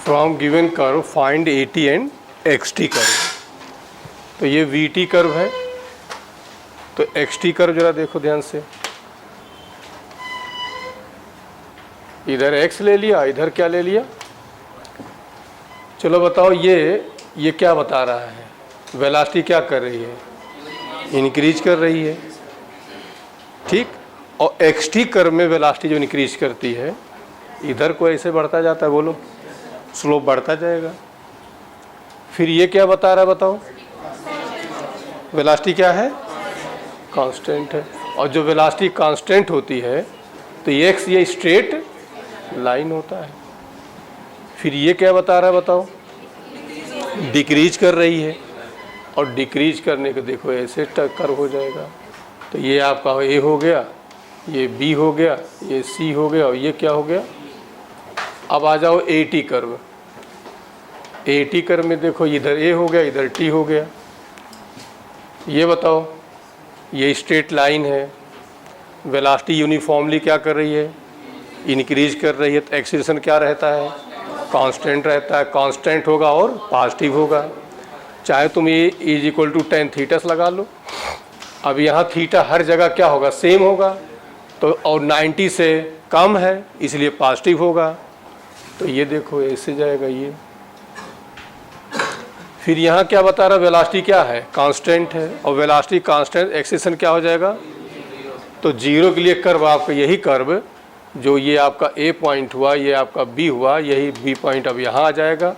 From given curve find A T and x T curve. तो ये we T curve है, तो x T curve जरा देखो ध्यान से। इधर x ले लिया, इधर क्या ले लिया। चलो बताओ ये क्या बता रहा है, वेलोसिटी क्या कर रही है, इंक्रीज कर रही है, ठीक। और एक्स टी कर्व में वेलोसिटी जो इंक्रीज करती है, इधर को ऐसे बढ़ता जाता है, बोलो स्लोप बढ़ता जाएगा। फिर ये क्या बता रहा है बताओ, वेलोसिटी क्या है, कांस्टेंट है। और जो वेलोसिटी कांस्टेंट होती है तो ये एक्स ये स्ट्रेट लाइन होता है। फिर ये क्या बता रहा है बताओ, डिक्रीज कर रही है। और डिक्रीज करने को देखो ऐसे कर्व हो जाएगा। तो ये आपका ए हो गया, ये बी हो गया, ये सी हो गया, और ये क्या हो गया। अब आ जाओ A T curve. A T curve में देखो इधर ए हो गया, इधर टी हो गया। ये बताओ, ये स्ट्रेट लाइन है, वेलोसिटी यूनिफॉर्मली क्या कर रही है, इंक्रीज कर रही है। तो एक्सीलरेशन क्या रहता है, कांस्टेंट रहता है। कांस्टेंट होगा और पॉजिटिव होगा, चाहे तुम ये इज इक्वल टू टेन थीटस लगा लो। अब यहाँ थीटा हर जगह क्या होगा, सेम होगा। तो और 90 से कम है इसलिए पॉजिटिव होगा। तो ये देखो ऐसे जाएगा ये। फिर यहाँ क्या बता रहा, वेलोसिटी क्या है, कांस्टेंट है। और वेलोसिटी कांस्टेंट, एक्सीलरेशन क्या हो जाएगा। तो जीरो के लिए कर्व आपका यही कर्व जो ये आपका ए पॉइंट हुआ, ये आपका बी हुआ, यही बी पॉइंट अब यहाँ आ जाएगा।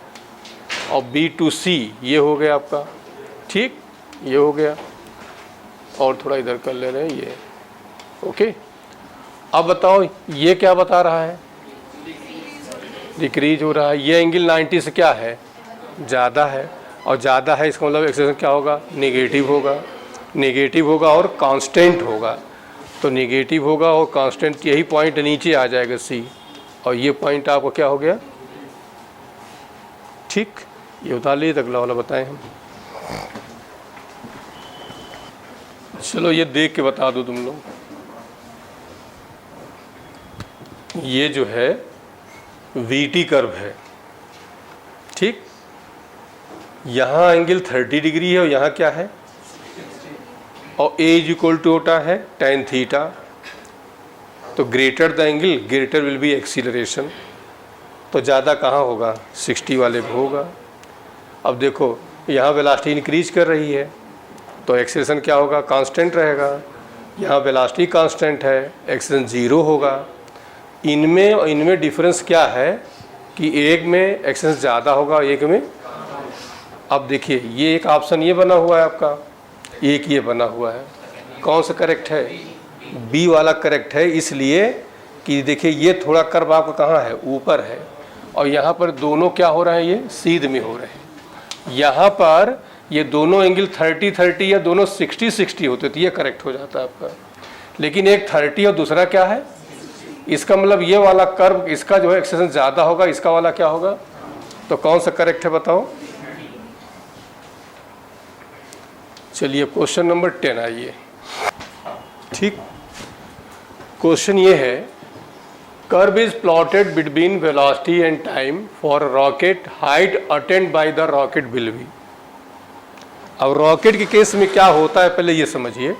और बी टू सी ये हो गया आपका, ठीक, ये हो गया। और थोड़ा इधर कर ले रहे हैं ये, ओके। अब बताओ ये क्या बता रहा है, डिक्रीज हो रहा है। ये एंगल 90 से क्या है, ज़्यादा है। और ज़्यादा है इसका मतलब एक्सीलरेशन क्या होगा, नेगेटिव होगा। नेगेटिव होगा और कांस्टेंट होगा। तो नेगेटिव होगा और कांस्टेंट, यही पॉइंट नीचे आ जाएगा सी। और ये पॉइंट आपको क्या हो गया, ठीक। ये उतार लीजिए, अगला वाला बताएं हम। चलो ये देख के बता दो तुम लोग। ये जो है वी टी कर्व है, ठीक। यहाँ एंगल 30 डिग्री है और यहाँ क्या है, और ए इज इक्वल टू होता है tan थीटा। तो greater the angle greater will be acceleration. तो ज़्यादा कहाँ होगा, 60 वाले पे होगा। अब देखो यहाँ वेलोसिटी इंक्रीज कर रही है तो एक्सीलरेशन क्या होगा, कांस्टेंट रहेगा। यहाँ वेलोसिटी कांस्टेंट है, एक्सीलरेशन ज़ीरो होगा। इनमें और इनमें डिफरेंस क्या है कि एक में एक्सीलरेशन ज़्यादा होगा, एक में। अब देखिए ये एक ऑप्शन ये बना हुआ है आपका, एक ये बना हुआ है। कौन सा करेक्ट है, बी वाला करेक्ट है। इसलिए कि देखिए ये थोड़ा कर्व आपका कहाँ है, ऊपर है। और यहाँ पर दोनों क्या हो रहे हैं, ये सीध में हो रहे हैं। यहाँ पर ये दोनों एंगल 30-30 या दोनों 60-60 होते तो ये करेक्ट हो जाता है आपका। लेकिन एक 30 और दूसरा क्या है, इसका मतलब ये वाला कर्व, इसका जो है एक्सीलरेशन ज़्यादा होगा, इसका वाला क्या होगा। तो कौन सा करेक्ट है बताओ। चलिए क्वेश्चन नंबर 10 आइए, ठीक। क्वेश्चन ये है, curve is plotted between velocity and time for rocket height attend by the rocket will be. अब रॉकेट के केस में क्या होता है पहले ये समझिए।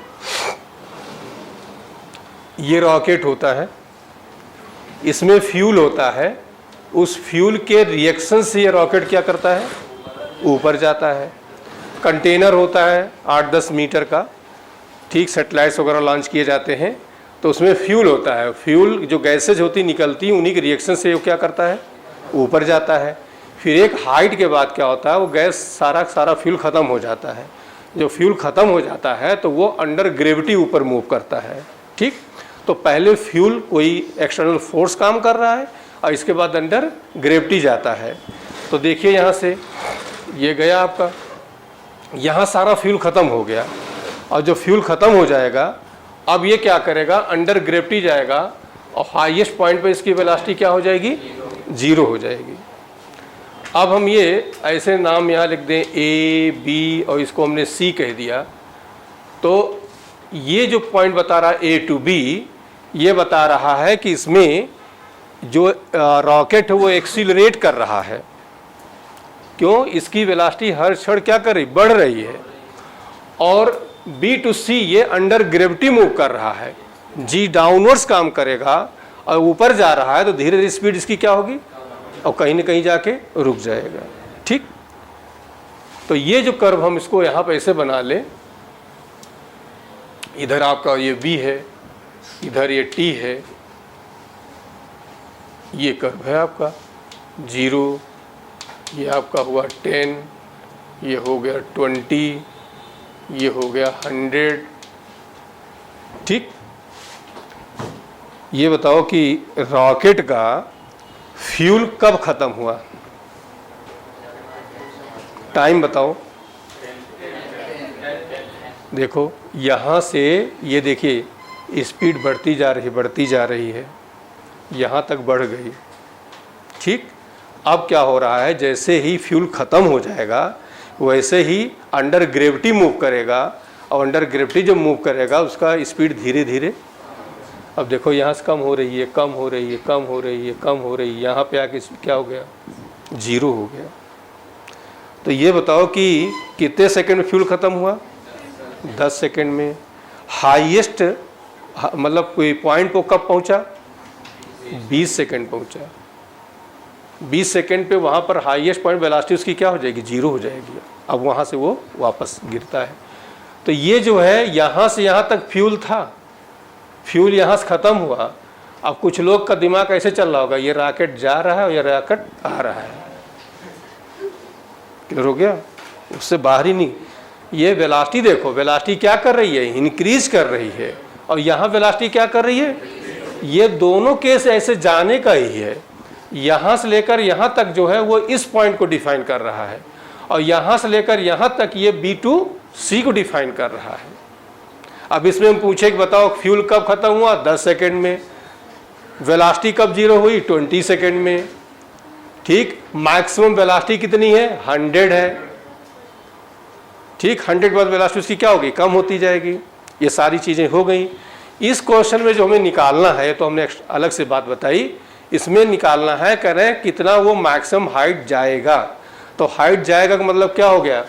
ये रॉकेट होता है, इसमें फ्यूल होता है। उस फ्यूल के रिएक्शन से ये रॉकेट क्या करता है, ऊपर जाता है। कंटेनर होता है 8-10 मीटर का, ठीक। सैटेलाइट्स वगैरह लॉन्च किए जाते हैं तो उसमें फ्यूल होता है। फ्यूल जो गैसेज होती निकलती उन्हीं के रिएक्शन से वो क्या करता है, ऊपर जाता है। फिर एक हाइट के बाद क्या होता है, वो गैस सारा फ्यूल ख़त्म हो जाता है। जो फ्यूल ख़त्म हो जाता है तो वो अंडर ग्रेविटी ऊपर मूव करता है, ठीक। तो पहले फ्यूल कोई एक्सटर्नल फोर्स काम कर रहा है और इसके बाद अंडर ग्रेविटी जाता है। तो देखिए यहाँ से ये गया आपका, यहाँ सारा फ्यूल ख़त्म हो गया। और जो फ्यूल ख़त्म हो जाएगा अब ये क्या करेगा, अंडर ग्रेविटी जाएगा और हाईएस्ट पॉइंट पे इसकी वेलोसिटी क्या हो जाएगी, ज़ीरो हो जाएगी। अब हम ये ऐसे नाम यहाँ लिख दें ए बी और इसको हमने सी कह दिया। तो ये जो पॉइंट बता रहा है ए टू बी, ये बता रहा है कि इसमें जो रॉकेट है वो एक्सीलरेट कर रहा है। क्यों? इसकी वेलोसिटी हर क्षण क्या कर रही, बढ़ रही है। और B to C ये अंडर ग्रेविटी मूव कर रहा है, G डाउनवर्ड्स काम करेगा और ऊपर जा रहा है, तो धीरे धीरे स्पीड इसकी क्या होगी, और कहीं ना कहीं जाके रुक जाएगा। ठीक, तो ये जो कर्व हम इसको यहाँ पे ऐसे बना ले, इधर आपका ये V है, इधर ये T है, ये कर्व है आपका 0, ये आपका हुआ 10, ये हो गया 20, ये हो गया 100। ठीक, ये बताओ कि रॉकेट का फ्यूल कब खत्म हुआ, टाइम बताओ। देखो यहाँ से ये देखिए स्पीड बढ़ती जा रही है, यहाँ तक बढ़ गई। ठीक, अब क्या हो रहा है, जैसे ही फ्यूल ख़त्म हो जाएगा वैसे ही अंडर ग्रेविटी मूव करेगा, और अंडर ग्रेविटी जब मूव करेगा उसका स्पीड धीरे धीरे, अब देखो यहाँ से कम हो रही है, कम हो रही है, कम हो रही है, कम हो रही है, यहाँ पे आके क्या हो गया, 0 हो गया। तो ये बताओ कि कितने सेकंड में फ्यूल ख़त्म हुआ, 10 सेकंड में। हाईएस्ट मतलब कोई पॉइंट को कब पहुँचा, 20 सेकंड पहुँचा। 20 सेकंड पे वहाँ पर हाईएस्ट पॉइंट वेलोसिटी उसकी क्या हो जाएगी, 0 हो जाएगी। अब वहाँ से वो वापस गिरता है। तो ये जो है यहाँ से यहाँ तक फ्यूल था, फ्यूल यहाँ से ख़त्म हुआ। अब कुछ लोग का दिमाग ऐसे चल रहा होगा, ये रॉकेट जा रहा है और ये रॉकेट आ रहा है, क्लियर हो गया, उससे बाहर ही नहीं। ये वेलोसिटी देखो, वेलोसिटी क्या कर रही है, इंक्रीज कर रही है, और यहाँ वेलोसिटी क्या कर रही है, ये दोनों केस ऐसे जाने का ही है। यहाँ से लेकर यहाँ तक जो है वो इस पॉइंट को डिफाइन कर रहा है, और यहाँ से लेकर यहाँ तक ये B to C को डिफाइन कर रहा है। अब इसमें हम पूछे कि बताओ फ्यूल कब ख़त्म हुआ, 10 सेकंड में। वेलोसिटी कब 0 हुई, 20 सेकंड में। ठीक, मैक्सिमम वेलोसिटी कितनी है, 100 है। ठीक, 100 के बाद वेलोसिटी उसकी क्या होगी, कम होती जाएगी। ये सारी चीज़ें हो गई। इस क्वेश्चन में जो हमें निकालना है, तो हमने अलग से बात बताई, इसमें निकालना है, कह रहे हैं कितना वो मैक्सिमम हाइट जाएगा। तो हाइट जाएगा का मतलब क्या हो गया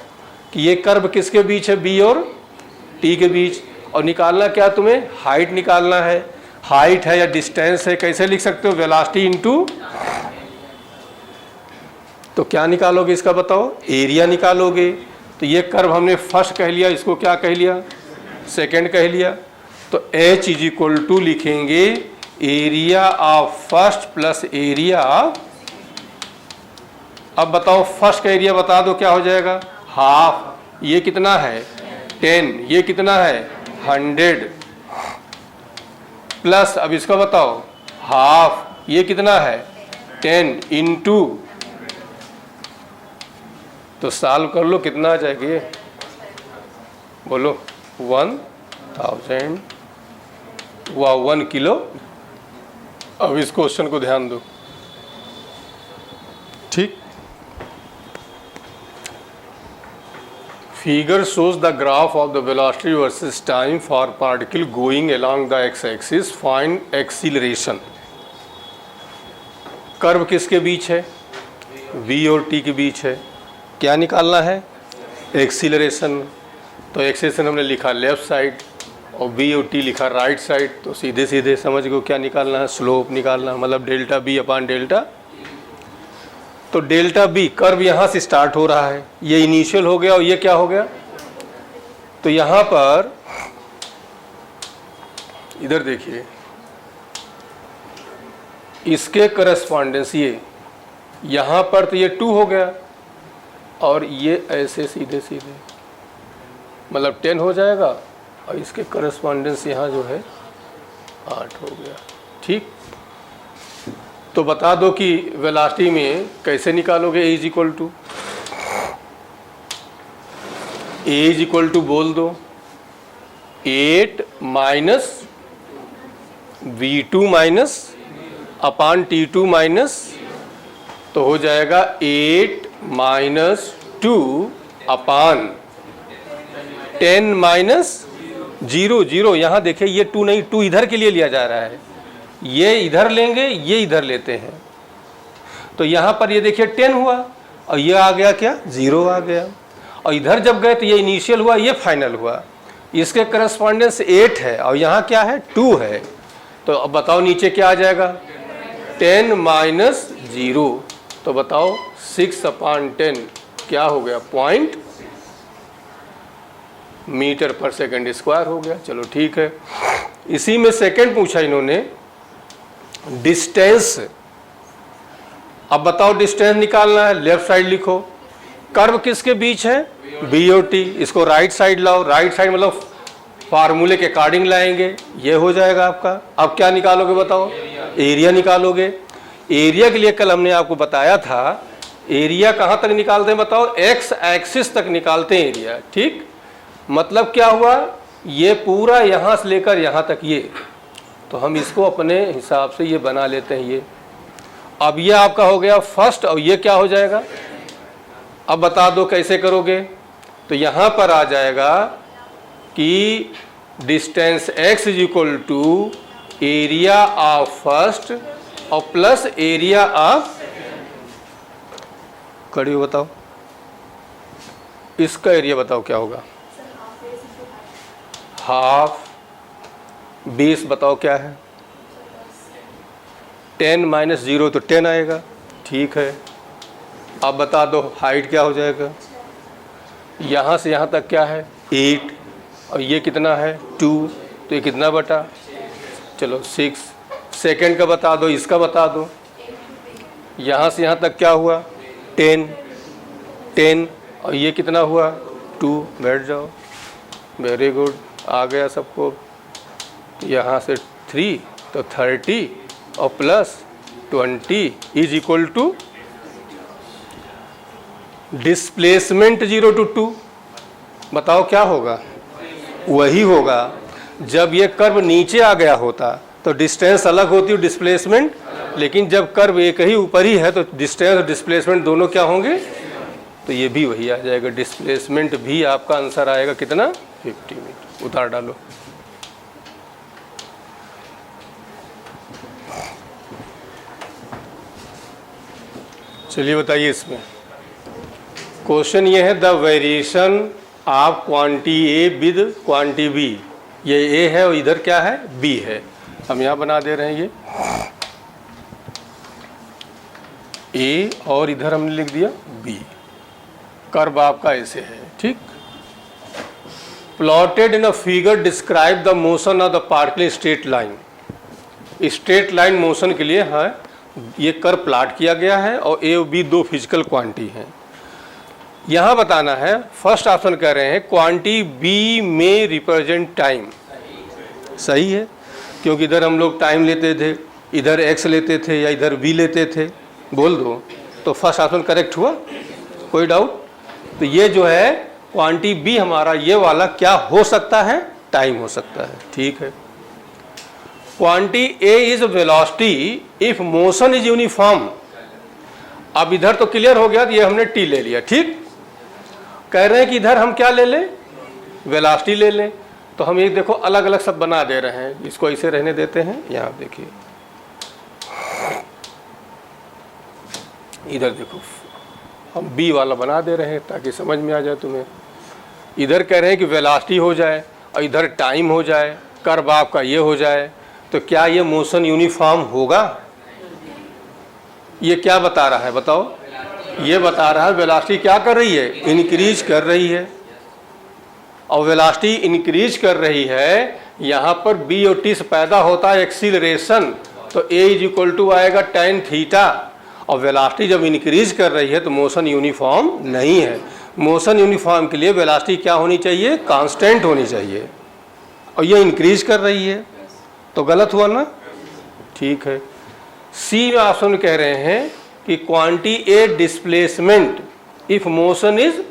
कि ये कर्व किसके बीच है, B और T के बीच, और निकालना क्या, तुम्हें हाइट निकालना है। हाइट है या डिस्टेंस है, कैसे लिख सकते हो, वेलोसिटी इनटू, तो क्या निकालोगे इसका बताओ, एरिया निकालोगे। तो ये कर्व हमने फर्स्ट कह लिया, इसको क्या कह लिया, सेकंड कह लिया। तो H इज इक्वल टू लिखेंगे area of first plus area of, अब बताओ फर्स्ट का एरिया बता दो क्या हो जाएगा, हाफ। ये कितना है, 10, ये कितना है, 100, प्लस अब इसका बताओ हाफ, ये कितना है, 10 इंटू, तो सॉल्व कर लो कितना आ जाएगा ये, बोलो 1000 व 1 किलो। अब इस क्वेश्चन को ध्यान दो। ठीक, figure shows the graph of the velocity versus time for particle going along the x-axis. Find acceleration. Curve किसके बीच है, V और T के बीच है। क्या निकालना है, एक्सीलरेशन। तो एक्सीलरेशन हमने लिखा लेफ्ट साइड और V और T लिखा राइट साइड। तो सीधे सीधे समझ गए क्या निकालना है, स्लोप निकालना, मतलब डेल्टा B अपान डेल्टा। तो डेल्टा B कर्व यहाँ से स्टार्ट हो रहा है, ये इनिशियल हो गया और ये क्या हो गया, तो यहाँ पर इधर देखिए इसके करस्पॉन्डेंस ये यहाँ पर तो ये 2 हो गया और ये ऐसे सीधे सीधे मतलब 10 हो जाएगा और इसके करस्पॉन्डेंस यहाँ जो है 8 हो गया। ठीक, तो बता दो कि वेलोसिटी में कैसे निकालोगे, ए इज इक्वल टू बोल दो 8 माइनस V2 माइनस अपान T2 माइनस, तो हो जाएगा 8 माइनस 2 अपान 10 माइनस 0। यहाँ देखिए ये 2 नहीं, 2 इधर के लिए लिया जा रहा है, ये इधर लेंगे, ये इधर लेते हैं। तो यहाँ पर ये देखिए 10 हुआ, और ये आ गया क्या, 0 आ गया। और इधर जब गए तो ये इनिशियल हुआ, ये फाइनल हुआ। इसके करस्पॉन्डेंस 8 है और यहाँ क्या है, 2 है। तो अब बताओ नीचे क्या आ जाएगा, 10 माइनस 0। तो बताओ 6/10 क्या हो गया, पॉइंट मीटर पर सेकंड स्क्वायर हो गया। चलो ठीक है। इसी में सेकंड पूछा इन्होंने, डिस्टेंस। अब बताओ डिस्टेंस निकालना है, लेफ्ट साइड लिखो। कर्व किसके बीच है, बी और टी। इसको राइट साइड लाओ, राइट साइड मतलब फार्मूले के अकॉर्डिंग लाएंगे, ये हो जाएगा आपका। अब क्या निकालोगे बताओ, एरिया निकालोगे। एरिया के लिए कल हमने आपको बताया था, एरिया कहाँ तक निकालते हैं बताओ, एक्स एक्सिस तक निकालते हैं एरिया। ठीक, मतलब क्या हुआ, ये पूरा यहाँ से लेकर यहाँ तक ये, तो हम इसको अपने हिसाब से ये बना लेते हैं ये। अब ये आपका हो गया फर्स्ट, और ये क्या हो जाएगा, अब बता दो कैसे करोगे। तो यहाँ पर आ जाएगा कि distance x is equal to area of first और प्लस एरिया ऑफ, कड़ी बताओ इसका एरिया बताओ क्या होगा, हाफ। बेस बताओ क्या है, 10 माइनस 0 तो 10 आएगा। ठीक है। अब बता दो हाइट क्या हो जाएगा, यहाँ से यहाँ तक क्या है 8 और ये कितना है 2, तो ये कितना बटा, चलो 6। सेकंड का बता दो, इसका बता दो, यहाँ से यहाँ तक क्या हुआ 10 और ये कितना हुआ 2। बैठ जाओ, वेरी गुड, आ गया सबको। यहाँ से 3 तो 30 और plus 20 is equal to displacement 0 to 2। बताओ क्या होगा, वही होगा जब ये कर्व नीचे आ गया होता तो डिस्टेंस अलग होती है, डिस्प्लेसमेंट, लेकिन जब कर्व एक ही ऊपर ही है तो डिस्टेंस और डिस्प्लेसमेंट दोनों क्या होंगे, तो ये भी वही आ जाएगा। डिस्प्लेसमेंट भी आपका आंसर आएगा कितना, 50 मीटर। उतार डालो। चलिए बताइए इसमें क्वेश्चन ये है, the variation of quantity A with quantity B. ये ए है और इधर क्या है, बी है। हम यहाँ बना दे रहे हैं ये ए और इधर हमने लिख दिया बी। कर्व आपका ऐसे है। ठीक, plotted in a figure describe the motion of the particle straight line. Straight line motion के लिए है ये कर्व प्लॉट किया गया है और ए और बी दो फिजिकल क्वांटिटी हैं। यहाँ बताना है, फर्स्ट ऑप्शन कह रहे हैं क्वांटिटी बी में रिप्रेजेंट टाइम। सही है, क्योंकि इधर हम लोग टाइम लेते थे, इधर एक्स लेते थे या इधर बी लेते थे, बोल दो। तो फर्स्ट ऑप्शन करेक्ट हुआ, कोई डाउट। तो ये जो है क्वांटिटी बी हमारा ये वाला क्या हो सकता है, टाइम हो सकता है। ठीक है। Quantity A is velocity if motion is uniform. अब इधर तो क्लियर हो गया, तो ये हमने टी ले लिया। ठीक, कह रहे हैं कि इधर हम क्या ले लें, वेलोसिटी ले लें। तो हम एक देखो अलग अलग सब बना दे रहे हैं, इसको ऐसे रहने देते हैं। यहाँ देखिए, इधर देखो हम बी वाला बना दे रहे हैं ताकि समझ में आ जाए तुम्हें। इधर कह रहे हैं कि वेलोसिटी हो जाए और इधर टाइम हो जाए, कर्व आपका ये हो जाए, तो क्या ये मोशन यूनिफॉर्म होगा? ये क्या बता रहा है बताओ? ये बता रहा है वेलोसिटी क्या कर रही है, इंक्रीज कर रही है। और वेलोसिटी इंक्रीज कर रही है, यहाँ पर बी और टी से पैदा होता है एक्सीलरेशन, तो ए इज इक्वल टू आएगा tan थीटा। और वेलोसिटी जब इंक्रीज कर रही है तो मोशन यूनिफॉर्म नहीं है। मोशन यूनिफॉर्म के लिए वेलोसिटी क्या होनी चाहिए, कांस्टेंट होनी चाहिए, और ये इंक्रीज कर रही है, तो गलत हुआ ना। ठीक है। सी में ऑप्शन कह रहे हैं कि quantity A displacement if motion is,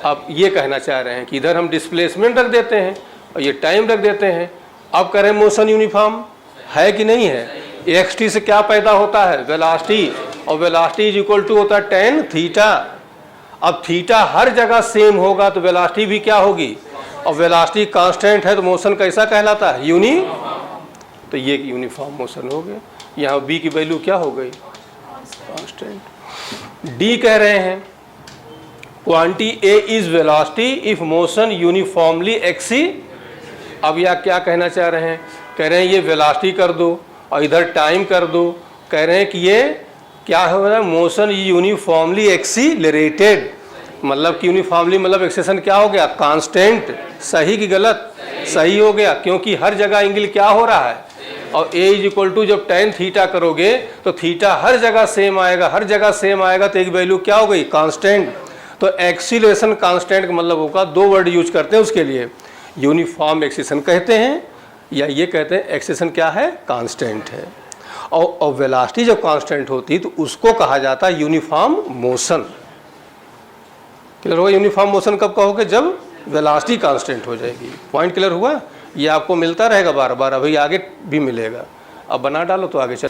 अब ये कहना चाह रहे हैं कि इधर हम डिस्प्लेसमेंट रख देते हैं और ये टाइम रख देते हैं। अब कह रहे हैं मोशन यूनिफॉर्म है कि नहीं है। एक्स टी से क्या पैदा होता है, वेलोसिटी, और वेलोसिटी इज इक्वल टू होता है tan थीटा। अब थीटा हर जगह सेम होगा तो वेलोसिटी भी क्या होगी, और वेलोसिटी कांस्टेंट है तो मोशन कैसा कहलाता है, यूनी। तो ये यूनिफॉर्म मोशन हो गया। यहाँ बी की वैल्यू क्या हो गई, कांस्टेंट। डी कह रहे हैं quantity A is velocity if motion uniformly एक्सी। अब यह क्या कहना चाह रहे हैं, कह रहे हैं ये वेलोसिटी कर दो और इधर टाइम कर दो, कह रहे हैं कि ये क्या होगा, मोशन यूनिफॉर्मली एक्सीलरेटेड, मतलब कि यूनिफॉर्मली मतलब एक्सेशन क्या हो गया, कांस्टेंट। सही कि गलत, सही हो गया, क्योंकि हर जगह एंगल क्या हो रहा है, और ए इज इक्वल टू जब tan थीटा करोगे तो थीटा हर जगह सेम आएगा, हर जगह सेम आएगा तो एक वैल्यू क्या हो गई, कांस्टेंट। तो एक्सीलरेशन कांस्टेंट का मतलब होगा, दो वर्ड यूज करते हैं उसके लिए, यूनिफॉर्म एक्सेशन कहते हैं या ये कहते हैं एक्सेशन क्या है, कांस्टेंट है। और वेलोसिटी जब कांस्टेंट होती है तो उसको कहा जाता है यूनिफॉर्म मोशन। क्लियर होगा, यूनिफॉर्म मोशन कब कहोगे, जब वेलोसिटी कांस्टेंट हो जाएगी। पॉइंट क्लियर हुआ, ये आपको मिलता रहेगा बार बार, अभी आगे भी मिलेगा। अब बना डालो तो आगे चल।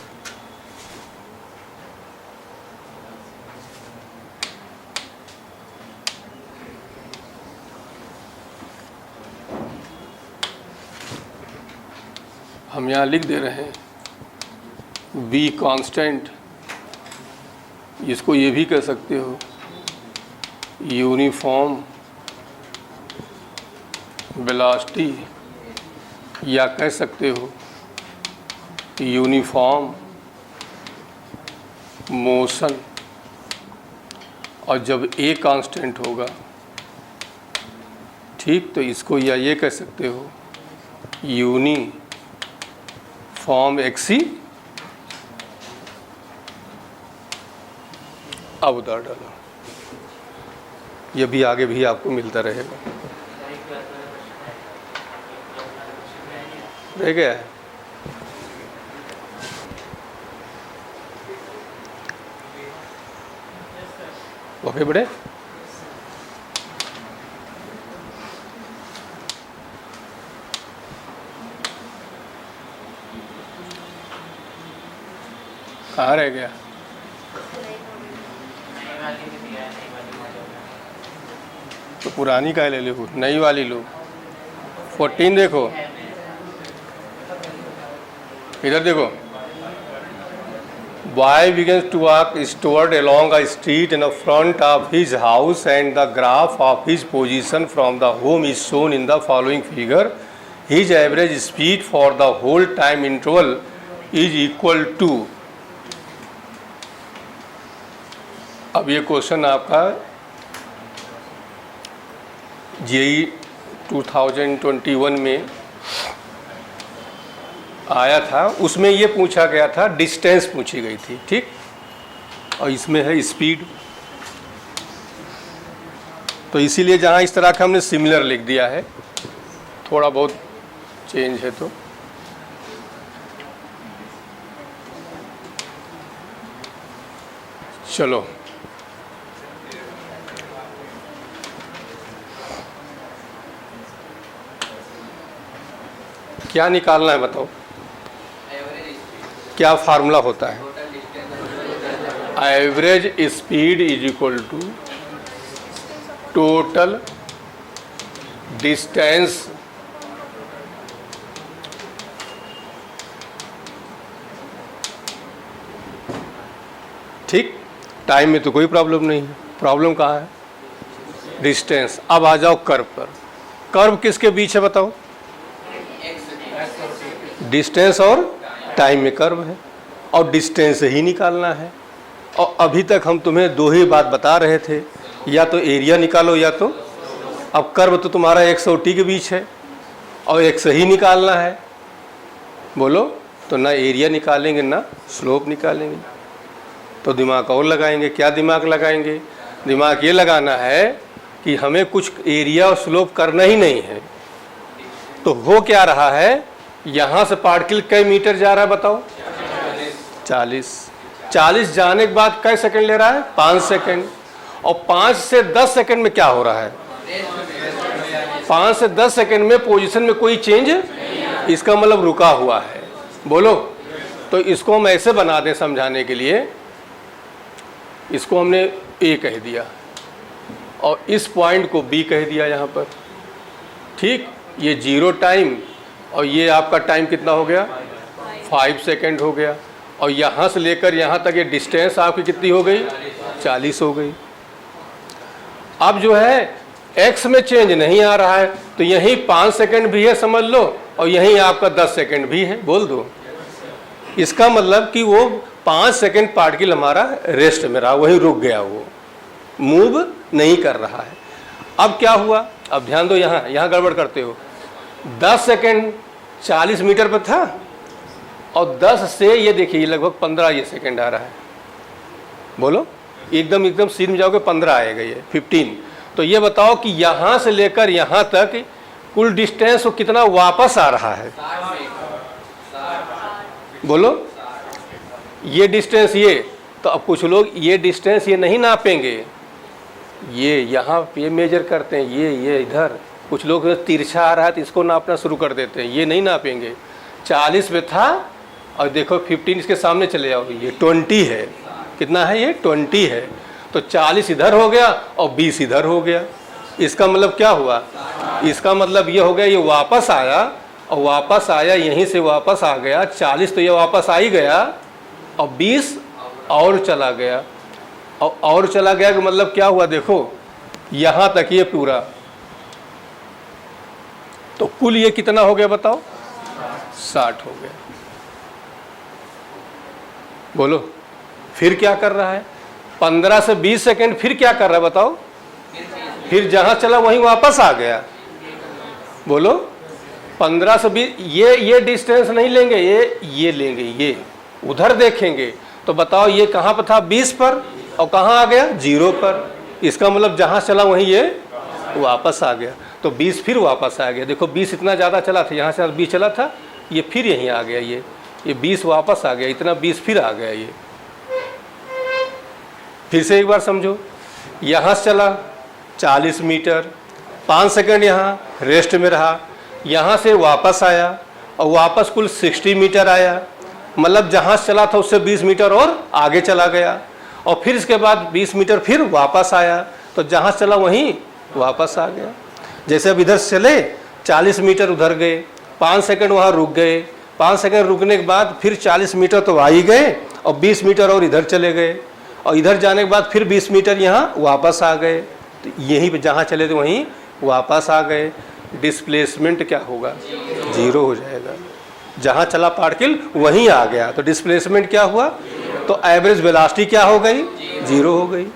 हम यहाँ लिख दे रहे हैं v कांस्टेंट, इसको ये भी कह सकते हो यूनिफॉर्म वेलोसिटी, या कह सकते हो यूनिफॉर्म मोशन। और जब a कांस्टेंट होगा, ठीक, तो इसको या ये कह सकते हो यूनिफॉर्म एक्सी। अब उतार डालो, ये भी आगे भी आपको मिलता रहेगा। रह गया है, ओके बड़े। कहाँ रह गया, तो पुरानी का ले लो, नई वाली लो। 14 देखो, इधर देखो, Boy begins to walk eastward along a street in the front of his house and the graph of his position from the home is shown in the following figure. His average speed for the whole time interval is equal to। अब ये question आपका JEE 2021 में आया था, उसमें ये पूछा गया था, डिस्टेंस पूछी गई थी, ठीक, और इसमें है स्पीड। तो इसीलिए जहाँ इस तरह का हमने सिमिलर लिख दिया है, थोड़ा बहुत चेंज है तो। चलो, क्या निकालना है बताओ, क्या फार्मूला होता है, average speed is equal to total distance ठीक। टाइम में तो कोई प्रॉब्लम नहीं है, प्रॉब्लम कहाँ है, डिस्टेंस। अब आ जाओ कर्व पर, कर्व किसके बीच है बताओ, डिस्टेंस और टाइम में कर्व है, और डिस्टेंस ही निकालना है। और अभी तक हम तुम्हें दो ही बात बता रहे थे, या तो एरिया निकालो या तो, अब कर्व तो तुम्हारा x और t के बीच है और x ही निकालना है, बोलो, तो ना एरिया निकालेंगे ना स्लोप निकालेंगे, तो दिमाग और लगाएंगे। क्या दिमाग लगाएंगे, दिमाग ये लगाना है कि हमें कुछ एरिया और स्लोप करना ही नहीं है। तो हो क्या रहा है, यहाँ से पार्टिकल कई मीटर जा रहा है बताओ, 40 जाने के बाद कई सेकंड ले रहा है, 5 सेकंड। और 5 से 10 सेकंड में क्या हो रहा है, 5 से 10 सेकंड में पोजीशन में कोई चेंज, इसका मतलब रुका हुआ है, बोलो। तो इसको हम ऐसे बना दें समझाने के लिए, इसको हमने A कह दिया और इस पॉइंट को B कह दिया यहाँ पर, ठीक। ये 0 टाइम और ये आपका टाइम कितना हो गया, 5 सेकंड हो गया। और यहाँ से लेकर यहाँ तक ये डिस्टेंस आपकी कितनी हो गई, 40 हो गई। अब जो है x में चेंज नहीं आ रहा है, तो यहीं 5 सेकंड भी है समझ लो, और यहीं आपका 10 सेकंड भी है, बोल दो। इसका मतलब कि वो 5 सेकंड पार्टिकल हमारा रेस्ट में रहा, वहीं रुक गया, वो मूव नहीं कर रहा है। अब क्या हुआ, अब ध्यान दो, यहाँ गड़बड़ करते हो। 10 सेकंड 40 मीटर पर था, और 10 से ये देखिए लगभग 15 ये सेकंड आ रहा है। बोलो, एकदम सीध में जाओगे 15 आएगा, ये 15। तो ये बताओ कि यहाँ से लेकर यहाँ तक कुल डिस्टेंस वो कितना वापस आ रहा है? बोलो, ये डिस्टेंस ये। तो अब कुछ लोग ये डिस्टेंस ये नहीं नापेंगे, ये यहाँ पे मेजर करते हैं, ये इधर। कुछ लोग तिरछा आ रहा है तो इसको नापना शुरू कर देते हैं, ये नहीं नापेंगे। 40 पे था और देखो 15 इसके सामने चले जाओ, ये 20 है। कितना है ये? 20 है। तो 40 इधर हो गया और 20 इधर हो गया। इसका मतलब क्या हुआ? इसका मतलब ये हो गया, ये वापस आया और वापस आया, यहीं से वापस आ गया। 40 तो ये वापस आ ही गया और 20 और चला गया। और चला गया कि मतलब क्या हुआ? देखो यहाँ तक ये पूरा, तो कुल ये कितना हो गया बताओ? 60 हो गया। बोलो, फिर क्या कर रहा है? 15 से 20 सेकंड फिर क्या कर रहा है बताओ? फिर जहां चला वहीं वापस आ गया। बोलो, 15 से 20, ये डिस्टेंस नहीं लेंगे, ये लेंगे, ये उधर देखेंगे। तो बताओ ये कहां पर था? 20 पर, और कहां आ गया? 0 पर। इसका मतलब जहां चला वहीं ये वापस आ गया। तो 20 फिर वापस आ गया। देखो 20 इतना ज़्यादा चला था, यहाँ से 20 चला था, ये फिर यहीं आ गया, ये 20 वापस आ गया, इतना 20 फिर आ गया। ये फिर से एक बार समझो, यहाँ से चला 40 मीटर, 5 सेकंड यहाँ रेस्ट में रहा, यहाँ से वापस आया और वापस कुल 60 मीटर आया। मतलब जहाँ से चला था उससे 20 मीटर और आगे चला गया, और फिर इसके बाद 20 मीटर फिर वापस आया, तो जहाँ से चला वहीं वापस आ गया। जैसे अब इधर से चले 40 मीटर उधर गए, 5 सेकंड वहाँ रुक गए, 5 सेकंड रुकने के बाद फिर 40 मीटर तो आ ही गए और 20 मीटर और इधर चले गए, और इधर जाने के बाद फिर 20 मीटर यहाँ वापस आ गए। तो यहीं पे जहाँ चले थे वहीं वापस आ गए। डिस्प्लेसमेंट क्या होगा? 0 हो जाएगा। जहाँ चला पार्टिकल वहीं आ गया, तो डिस्प्लेसमेंट क्या हुआ? तो एवरेज वेलोसिटी क्या हो गई? 0 हो गई।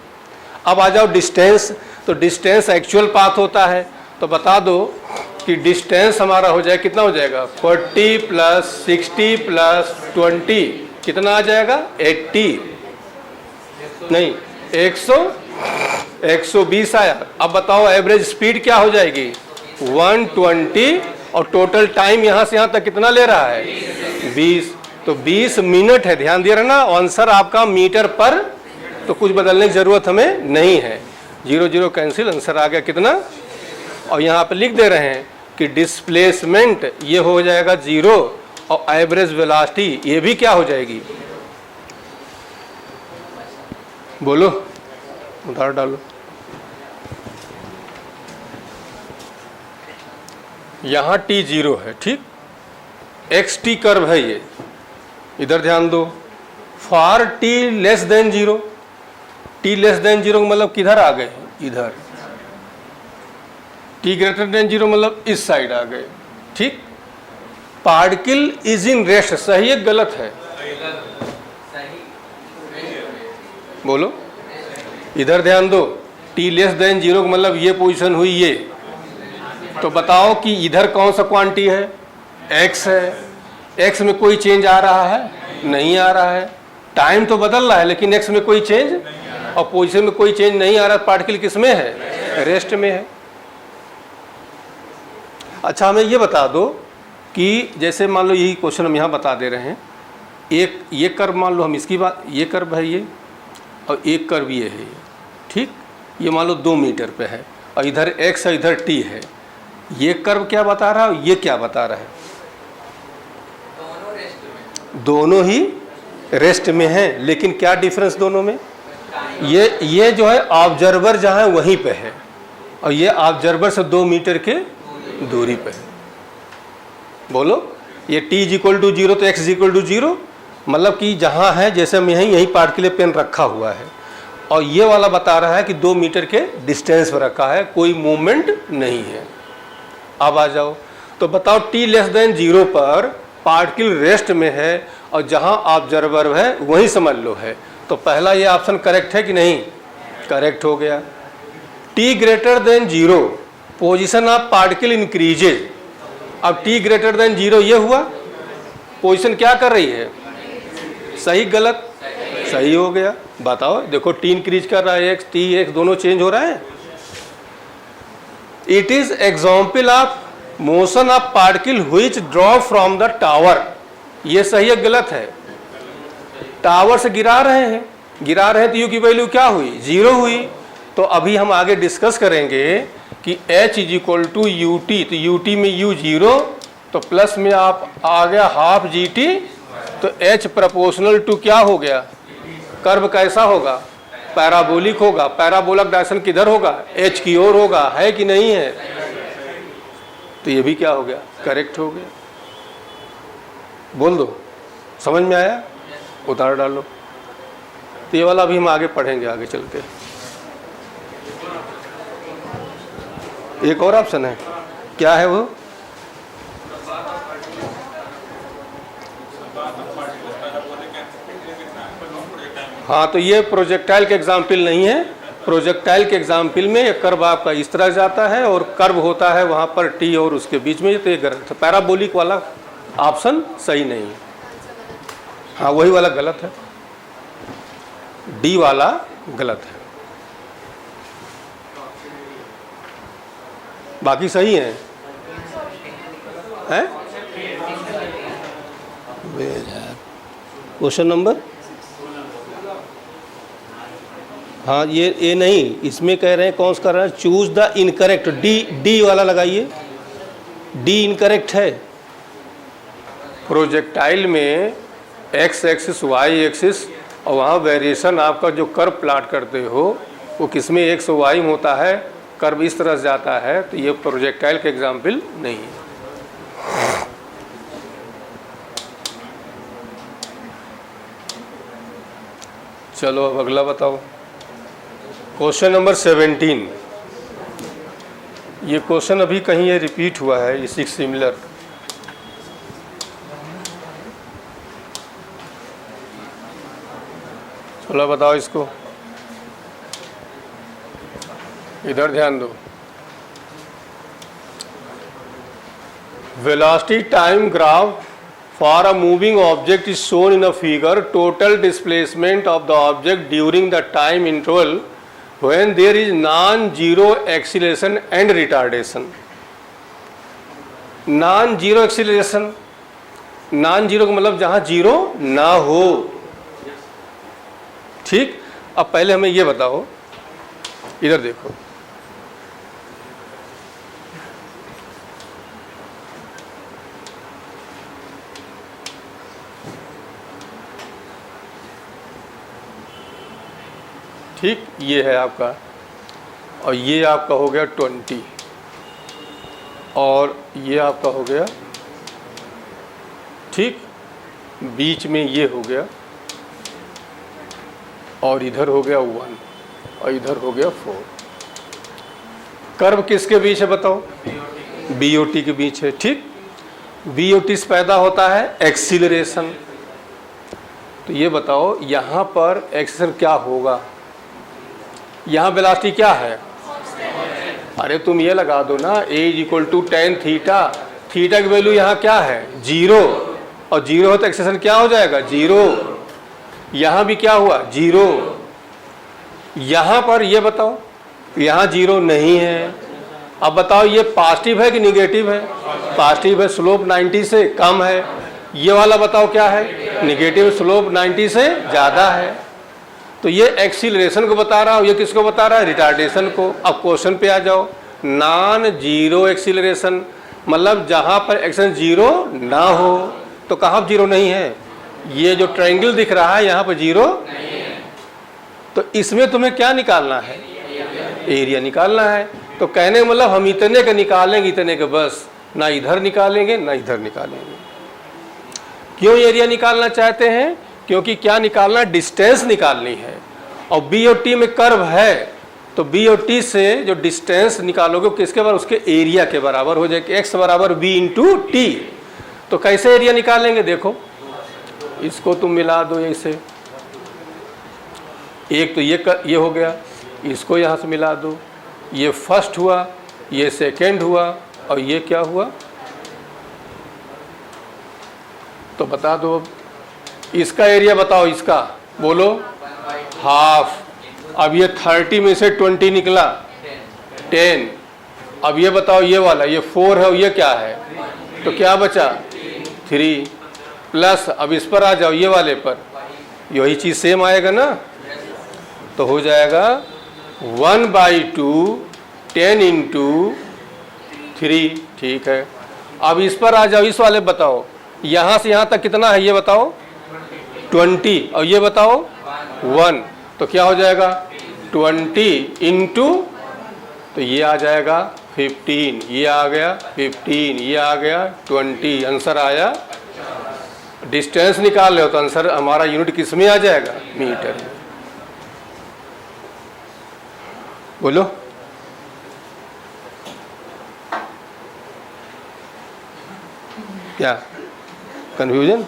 अब आ जाओ डिस्टेंस। तो डिस्टेंस एक्चुअल पाथ होता है, तो बता दो कि डिस्टेंस हमारा हो जाए, कितना हो जाएगा? 40 + 60 + 20 कितना आ जाएगा? 80 नहीं 120 आया। अब बताओ एवरेज स्पीड क्या हो जाएगी? 120, और टोटल टाइम यहाँ से यहाँ तक कितना ले रहा है? 20। तो 20 मिनट है, ध्यान दे रहे ना। आंसर आपका मीटर पर, तो कुछ बदलने की जरूरत हमें नहीं है। 0 0 कैंसिल, आंसर आ गया कितना? और यहाँ पे लिख दे रहे हैं कि डिस्प्लेसमेंट ये हो जाएगा 0, और एवरेज वेलोसिटी ये भी क्या हो जाएगी? बोलो, उधार डालो। यहाँ t 0 है, ठीक, xt कर्व है ये, इधर ध्यान दो। For t less than 0, t less than 0 मतलब किधर आ गए? इधर। t ग्रेटर देन 0 मतलब इस साइड आ गए, ठीक। पार्टिकल इज इन रेस्ट, सही है गलत है? बोलो, इधर ध्यान दो। t लेस देन 0 का मतलब ये पोजीशन हुई ये। तो बताओ कि इधर कौन सा क्वांटिटी है? x है। x में कोई चेंज आ रहा है? नहीं आ रहा है। टाइम तो बदल रहा है लेकिन x में कोई चेंज, और पोजीशन में कोई चेंज नहीं आ रहा। पार्टिकल किस में है? रेस्ट में है। अच्छा, हमें ये बता दो कि जैसे मान लो यही क्वेश्चन हम यहाँ बता दे रहे हैं, एक ये कर्व मान लो, हम इसकी बात, ये कर्व है ये, और एक कर्व ये है, ठीक। ये मान लो 2 मीटर पे है, और इधर x है, इधर t है। ये कर्व क्या बता रहा है, ये क्या बता रहा है? दोनों ही रेस्ट में हैं, लेकिन क्या डिफरेंस दोनों में? ये जो है ऑब्जर्वर जहाँ है वहीं पे है, और ये ऑब्जर्वर से 2 मीटर के दूरी पे है। बोलो, ये t = 0 तो x = 0, मतलब कि जहाँ है, जैसे हम यहीं पार्टिकल पेन रखा हुआ है, और ये वाला बता रहा है कि 2 मीटर के डिस्टेंस पर रखा है, कोई मूवमेंट नहीं है। अब आ जाओ, तो बताओ t 0 पर पार्टिकल रेस्ट में है और जहां ऑब्जर्वर है वहीं समझ लो है, तो पहला ये ऑप्शन करेक्ट है कि नहीं? करेक्ट हो गया। t 0 position of particle increases. अब t>0 ये हुआ, पोजीशन क्या कर रही है? सही गलत? सही हो गया। बताओ, देखो t इंक्रीज कर रहा है, x t x दोनों चेंज हो रहा है। It is example of motion of particle which drop from the tower. ये सही है गलत है? टावर से गिरा रहे हैं तो u की वैल्यू क्या हुई? 0 हुई। तो अभी हम आगे डिस्कस करेंगे कि h = ut, तो ut में u 0, तो प्लस में आप आ गया हाफ gt, तो h प्रोपोर्शनल टू क्या हो गया? कर्व कैसा होगा? पैराबोलिक होगा। पैराबोलिक डायरेक्शन किधर होगा? h की ओर होगा, है कि नहीं है? तो ये भी क्या हो गया? करेक्ट हो गया। बोल दो, समझ में आया? उतार डालो। तो ये वाला अभी हम आगे पढ़ेंगे, आगे चलते। एक और ऑप्शन है, क्या है वो? हाँ, तो ये प्रोजेक्टाइल के एग्जाम्पल नहीं है। प्रोजेक्टाइल के एग्जाम्पल में एक कर्व आपका इस तरह जाता है और कर्व होता है वहाँ पर टी और उसके बीच में, तो ये गलत है। पैराबोलिक वाला ऑप्शन सही नहीं है। हाँ, वही वाला गलत है, डी वाला गलत है, बाकी सही है। क्वेश्चन नंबर, हाँ ये नहीं, इसमें कह रहे हैं कौन सा कर रहे हैं? चूज द इनकरेक्ट, डी वाला लगाइए, डी इनकरेक्ट है। प्रोजेक्टाइल में x एक्सिस y एक्सिस और वहाँ वेरिएशन आपका जो कर्व प्लाट करते हो वो किसमें x और y में होता है, कर्व इस तरह से जाता है, तो ये प्रोजेक्टाइल के एग्जाम्पल नहीं है। चलो अब अगला बताओ, क्वेश्चन नंबर 17। ये क्वेश्चन अभी कहीं ये रिपीट हुआ है, इसी सिमिलर। चलो बताओ इसको, इधर ध्यान दो। Velocity time graph for a moving object is shown in a figure. Total displacement of the object during the time interval when there is non-zero acceleration and retardation. Non-zero acceleration, non-zero का मतलब जहाँ zero ना हो। ठीक, अब पहले हमें ये बताओ, इधर देखो, ठीक, ये है आपका, और ये आपका हो गया 20, और ये आपका हो गया, ठीक, बीच में ये हो गया, और इधर हो गया 1 और इधर हो गया 4। कर्व किसके बीच है बताओ? BOT के बीच है। ठीक, BOT से पैदा होता है एक्सीलरेशन। तो ये बताओ यहाँ पर एक्सीलरेशन क्या होगा? यहाँ वेलोसिटी क्या है? अरे तुम ये लगा दो ना, A = tan थीटा, थीटा की वैल्यू यहाँ क्या है? 0, और 0 हो तो एक्सीलरेशन क्या हो जाएगा? 0। यहाँ भी क्या हुआ? 0। यहाँ पर ये बताओ, यहाँ 0 नहीं है। अब बताओ ये पॉजिटिव है कि निगेटिव है? पॉजिटिव है, स्लोप 90 से कम है। ये वाला बताओ क्या है? निगेटिव, स्लोप 90 से ज़्यादा है। तो ये एक्सीलरेशन को बता रहा हूँ, ये किसको बता रहा है? रिटार्डेशन को। अब क्वेश्चन पे आ जाओ, नॉन जीरो एक्सीलरेशन मतलब जहाँ पर एक्सीलरेशन 0 ना हो। तो कहाँ 0 नहीं है? ये जो ट्रायंगल दिख रहा है यहाँ पर 0 नहीं है। तो इसमें तुम्हें क्या निकालना है? एरिया निकालना है। तो कहने का मतलब हम इतने का निकालेंगे, इतने का बस, ना इधर निकालेंगे ना इधर निकालेंगे। क्यों एरिया निकालना चाहते हैं? क्योंकि क्या निकालना? डिस्टेंस निकालनी है। और बी और टी में कर्व है तो बी और टी से जो डिस्टेंस निकालोगे किसके बराबर, उसके एरिया के बराबर हो जाएगा। एक्स बराबर बी इंटू टी। तो कैसे एरिया निकालेंगे, देखो इसको तुम मिला दो ऐसे, एक तो ये हो गया, इसको यहाँ से मिला दो, ये फर्स्ट हुआ, ये सेकेंड हुआ और ये क्या हुआ, तो बता दो इसका एरिया बताओ, इसका बोलो हाफ। अब ये 30 में से 20 निकला 10। अब ये बताओ ये वाला, ये 4 है और ये क्या है, तो क्या बचा 3 प्लस, अब इस पर आ जाओ ये वाले पर, यही चीज़ सेम आएगा ना, तो हो जाएगा 1/2 10 इंटू 3। ठीक है, अब इस पर आ जाओ, इस वाले बताओ यहाँ से यहाँ तक कितना है ये बताओ 20 और ये बताओ 1, तो क्या हो जाएगा 20 इंटू, तो ये आ जाएगा 15, ये आ गया 15, ये आ गया 20, आंसर आया। डिस्टेंस निकाल ले तो आंसर हमारा यूनिट किस में आ जाएगा, मीटर में। बोलो क्या कंफ्यूजन,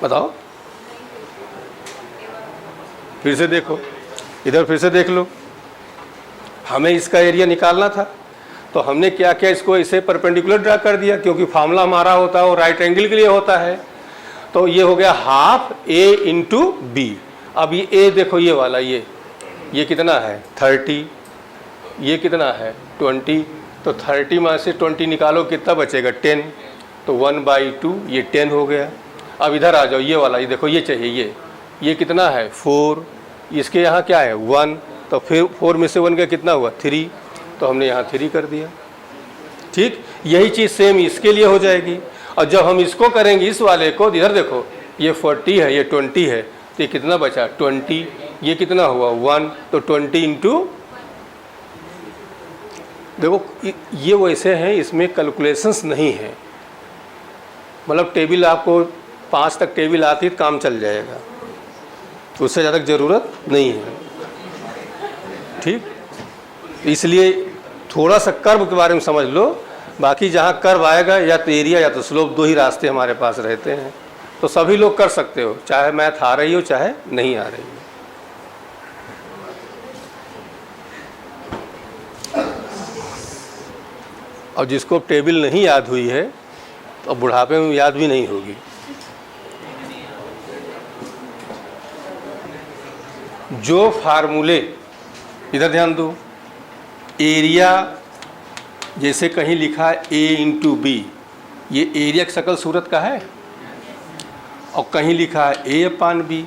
बताओ, फिर से देखो, इधर फिर से देख लो। हमें इसका एरिया निकालना था तो हमने क्या किया, इसको इसे परपेंडिकुलर ड्रा कर दिया, क्योंकि फार्मूला हमारा होता है वो राइट एंगल के लिए होता है। तो ये हो गया हाफ ए इंटू बी। अब ये ए देखो, ये वाला ये कितना है 30, ये कितना है 20, तो 30 में से 20 निकालो कितना बचेगा 10, तो 1/2 ये 10 हो गया। अब इधर आ जाओ, ये वाला ये देखो, ये चाहिए, ये कितना है 4, इसके यहाँ क्या है 1, तो फिर 4 में से 1 का कितना हुआ 3, तो हमने यहाँ 3 कर दिया। ठीक, यही चीज़ सेम इसके लिए हो जाएगी। और जब हम इसको करेंगे इस वाले को, इधर देखो ये 40 है, ये 20 है, तो ये कितना बचा 20, ये कितना हुआ 1, तो 20 इंटू, देखो ये वैसे हैं, इसमें कैलकुलेशंस नहीं है, मतलब टेबल आपको 5 तक टेबल आती तो काम चल जाएगा, उससे ज़्यादा ज़रूरत नहीं है। ठीक, इसलिए थोड़ा सा कर्व के बारे में समझ लो, बाकी जहाँ कर्व आएगा या तो एरिया या तो स्लोप, 2 ही रास्ते हमारे पास रहते हैं, तो सभी लोग कर सकते हो, चाहे मैथ आ रही हो चाहे नहीं आ रही हो। और जिसको टेबल नहीं याद हुई है तो बुढ़ापे में याद भी नहीं होगी। जो फार्मूले, इधर ध्यान दो, एरिया जैसे कहीं लिखा है ए इंटू बी, ये एरिया की शकल सूरत का है, और कहीं लिखा है ए अपान बी,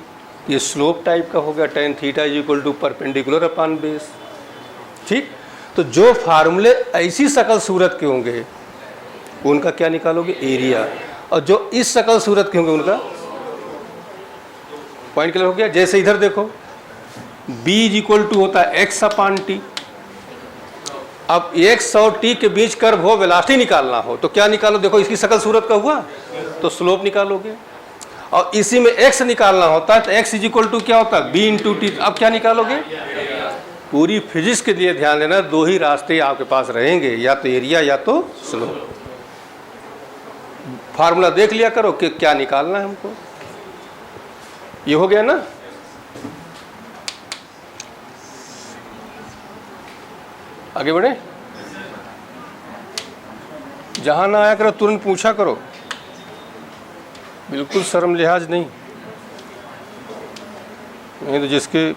ये स्लोप टाइप का हो गया, tan theta equal to perpendicular upon base. ठीक, तो जो फार्मूले ऐसी शकल सूरत के होंगे उनका क्या निकालोगे एरिया, और जो इस शकल सूरत के होंगे उनका पॉइंट क्लियर हो गया। जैसे इधर देखो b इक्वल टू होता है x अपान टी, अब x और t के बीच कर्व हो, वेलोसिटी निकालना हो तो क्या निकालो, देखो इसकी शकल सूरत का हुआ तो स्लोप निकालोगे, और इसी में x निकालना होता है तो x इक्वल टू क्या होता है b इंटू टी, अब क्या निकालोगे। पूरी फिजिक्स के लिए ध्यान देना, 2 ही रास्ते आपके पास रहेंगे, या तो एरिया या तो स्लोप। फार्मूला देख लिया करो कि क्या निकालना है हमको। ये हो गया ना। आगे बढ़े, जहां ना आया करो तुरंत पूछा करो, बिल्कुल शर्म लिहाज नहीं तो जिसके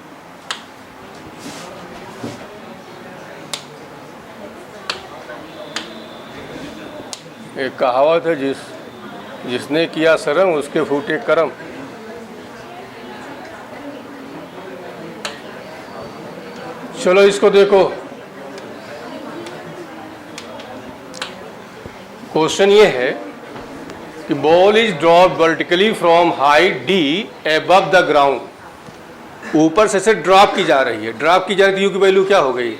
एक कहावत है, जिसने किया शर्म उसके फूटे करम। चलो इसको देखो, क्वेश्चन ये है कि ball is drop vertically from height d above the ground, ऊपर से ड्रॉप की जा रही है, ड्रॉप की जा रही है, यू की वैल्यू क्या हो गई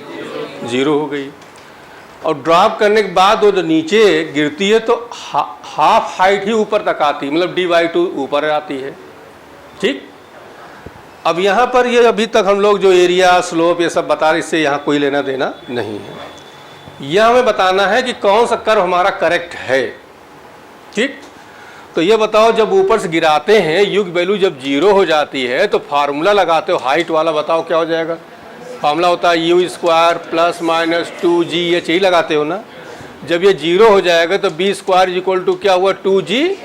0 हो गई, और ड्रॉप करने के बाद वो जो नीचे गिरती है तो हाफ हाइट ही ऊपर तक आती है, मतलब d/2 ऊपर आती है। ठीक, अब यहाँ पर ये अभी तक हम लोग जो एरिया स्लोप ये सब बता रहे, इससे यहाँ कोई लेना देना नहीं है। यह हमें बताना है कि कौन सा कर्व हमारा करेक्ट है। ठीक, तो ये बताओ, जब ऊपर से गिराते हैं युग वैल्यू जब 0 हो जाती है तो फार्मूला लगाते हो हाइट वाला, बताओ क्या हो जाएगा? फार्मूला होता है u² + -2g, ये यही लगाते हो ना। जब ये 0 हो जाएगा तो b² = क्या हुआ? 2g।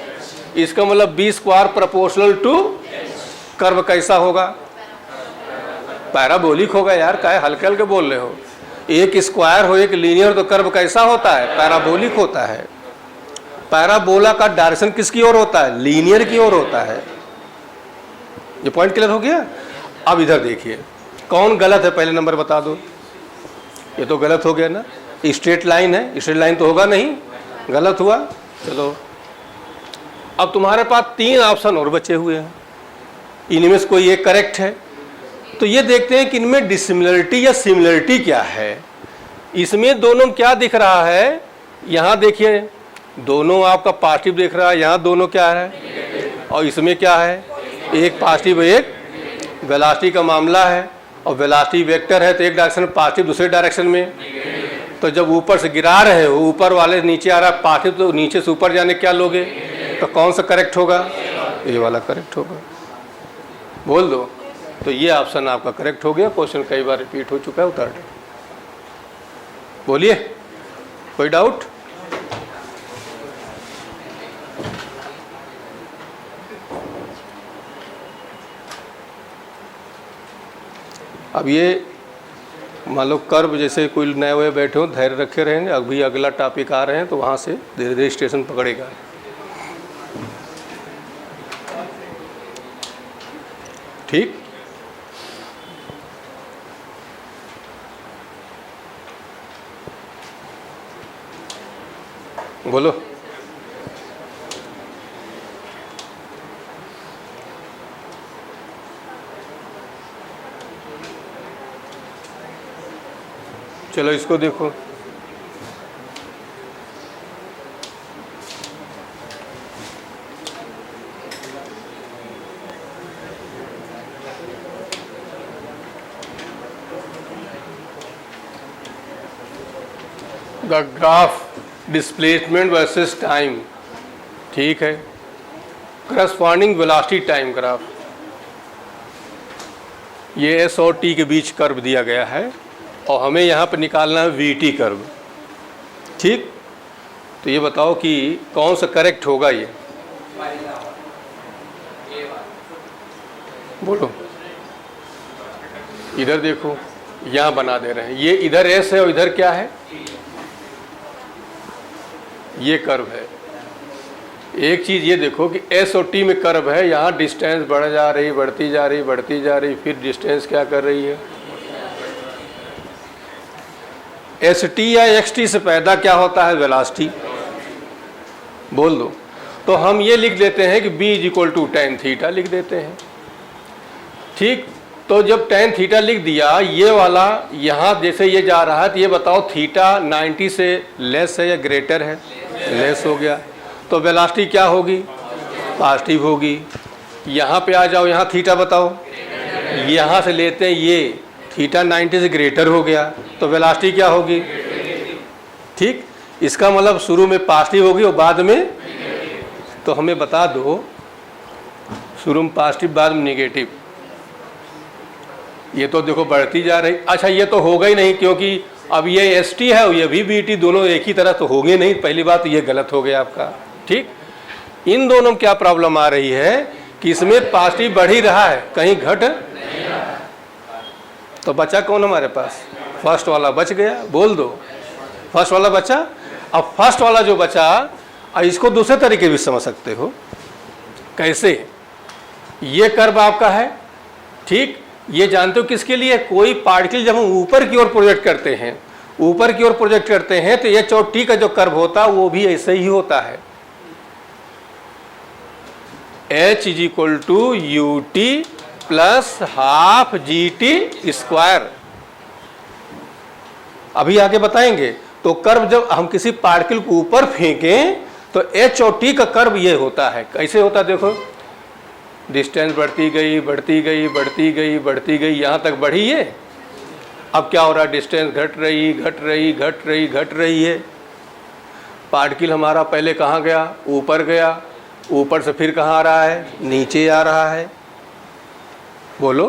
इसका मतलब b² प्रोपोर्शनल टू कर्व कैसा होगा? पैराबोलिक होगा यार, क्या हल्के हल्के बोल रहे हो? एक स्क्वायर हो एक लीनियर, तो कर्व कैसा होता है? पैराबोलिक होता है। पैराबोला का डायरेक्शन किसकी ओर होता है? लीनियर की ओर होता है। ये पॉइंट क्लियर हो गया? अब इधर देखिए, कौन गलत है पहले नंबर बता दो। ये तो गलत हो गया ना, स्ट्रेट लाइन है, स्ट्रेट लाइन तो होगा नहीं, गलत हुआ। चलो, अब तुम्हारे पास 3 ऑप्शन और बचे हुए हैं, इनमें से कोई एक करेक्ट है। तो ये देखते हैं कि इनमें डिसिमिलरिटी या सिमिलरिटी क्या है। इसमें दोनों क्या दिख रहा है? यहाँ देखिए, दोनों आपका पॉजिटिव दिख रहा है, यहाँ दोनों क्या है, और इसमें क्या है? एक पॉजिटिव एक वेलोसिटी का मामला है, और वेलोसिटी वेक्टर है तो एक डायरेक्शन में पॉजिटिव, दूसरे डायरेक्शन में। तो जब ऊपर से गिरा रहे हो, ऊपर वाले नीचे आ रहा है पॉजिटिव, तो नीचे से ऊपर जाने क्या लोगे? तो कौन सा करेक्ट होगा? ये वाला करेक्ट होगा। बोल दो। तो ये ऑप्शन आपका करेक्ट हो गया। क्वेश्चन कई बार रिपीट हो चुका है, उतार दो। बोलिए, कोई डाउट? अब ये मान लो कर्व, जैसे कोई नए हुए बैठे हो, धैर्य रखे रहेंगे, अभी अगला टॉपिक आ रहे हैं तो वहाँ से धीरे धीरे स्टेशन पकड़ेगा। ठीक, बोलो। चलो इसको देखो, the graph displacement versus time. ठीक है, करस्पॉन्डिंग वेलोसिटी टाइम ग्राफ। ये एस और टी के बीच कर्व दिया गया है और हमें यहाँ पर निकालना है वीटी कर्व। ठीक, तो ये बताओ कि कौन सा करेक्ट होगा? ये बोलो। इधर देखो, यहाँ बना दे रहे हैं, ये इधर एस है और इधर क्या है? ये कर्व है। एक चीज़ ये देखो कि एस और टी में कर्व है, यहाँ डिस्टेंस बढ़ जा रही, बढ़ती जा रही, बढ़ती जा रही, फिर डिस्टेंस क्या कर रही है? एस टी या एक्स टी से पैदा क्या होता है? वेलोसिटी। बोल दो। तो हम ये लिख देते हैं कि b = tan थीटा लिख देते हैं। ठीक, तो जब tan थीटा लिख दिया, ये वाला यहाँ जैसे ये जा रहा है, तो ये बताओ थीटा 90 से लेस है या ग्रेटर है? लेस हो गया, तो वेलोसिटी क्या होगी? पॉजिटिव होगी। यहाँ पे आ जाओ, यहाँ थीटा बताओ, यहाँ से लेते हैं, ये थीटा 90 से ग्रेटर हो गया तो वेलोसिटी क्या होगी? ठीक, इसका मतलब शुरू में पॉजिटिव होगी और बाद में, तो हमें बता दो, शुरू में पॉजिटिव बाद में नेगेटिव। ये तो देखो बढ़ती जा रही। अच्छा, ये तो होगा ही नहीं, क्योंकि अब ये एस टी है और ये भी बी टी, दोनों एक ही तरह तो होंगे नहीं। पहली बात तो ये गलत हो गया आपका। ठीक, इन दोनों में क्या प्रॉब्लम आ रही है कि इसमें पॉजिटिव बढ़ ही रहा है, कहीं घट। तो बचा कौन हमारे पास? फर्स्ट वाला बच गया। बोल दो, फर्स्ट वाला बचा। अब फर्स्ट वाला जो बचा, इसको दूसरे तरीके भी समझ सकते हो। कैसे? ये कर्व आपका है, ठीक, ये जानते हो किसके लिए? कोई पार्टिकल जब हम ऊपर की ओर प्रोजेक्ट करते हैं, ऊपर की ओर प्रोजेक्ट करते हैं, तो ये चोटी का जो कर्व होता है वो भी ऐसे ही होता है। h = ut + ½ gt²। अभी आगे बताएंगे। तो कर्व जब हम किसी पार्टिकल को ऊपर फेंकें तो h और t का कर्व ये होता है। कैसे होता है? देखो, डिस्टेंस बढ़ती गई बढ़ती गई बढ़ती गई बढ़ती गई, यहाँ तक बढ़ी है। अब क्या हो रहा है, डिस्टेंस घट रही घट रही घट रही घट रही है। पार्टिकल हमारा पहले कहाँ गया, ऊपर गया, ऊपर से फिर कहाँ आ रहा है, नीचे आ रहा है। बोलो,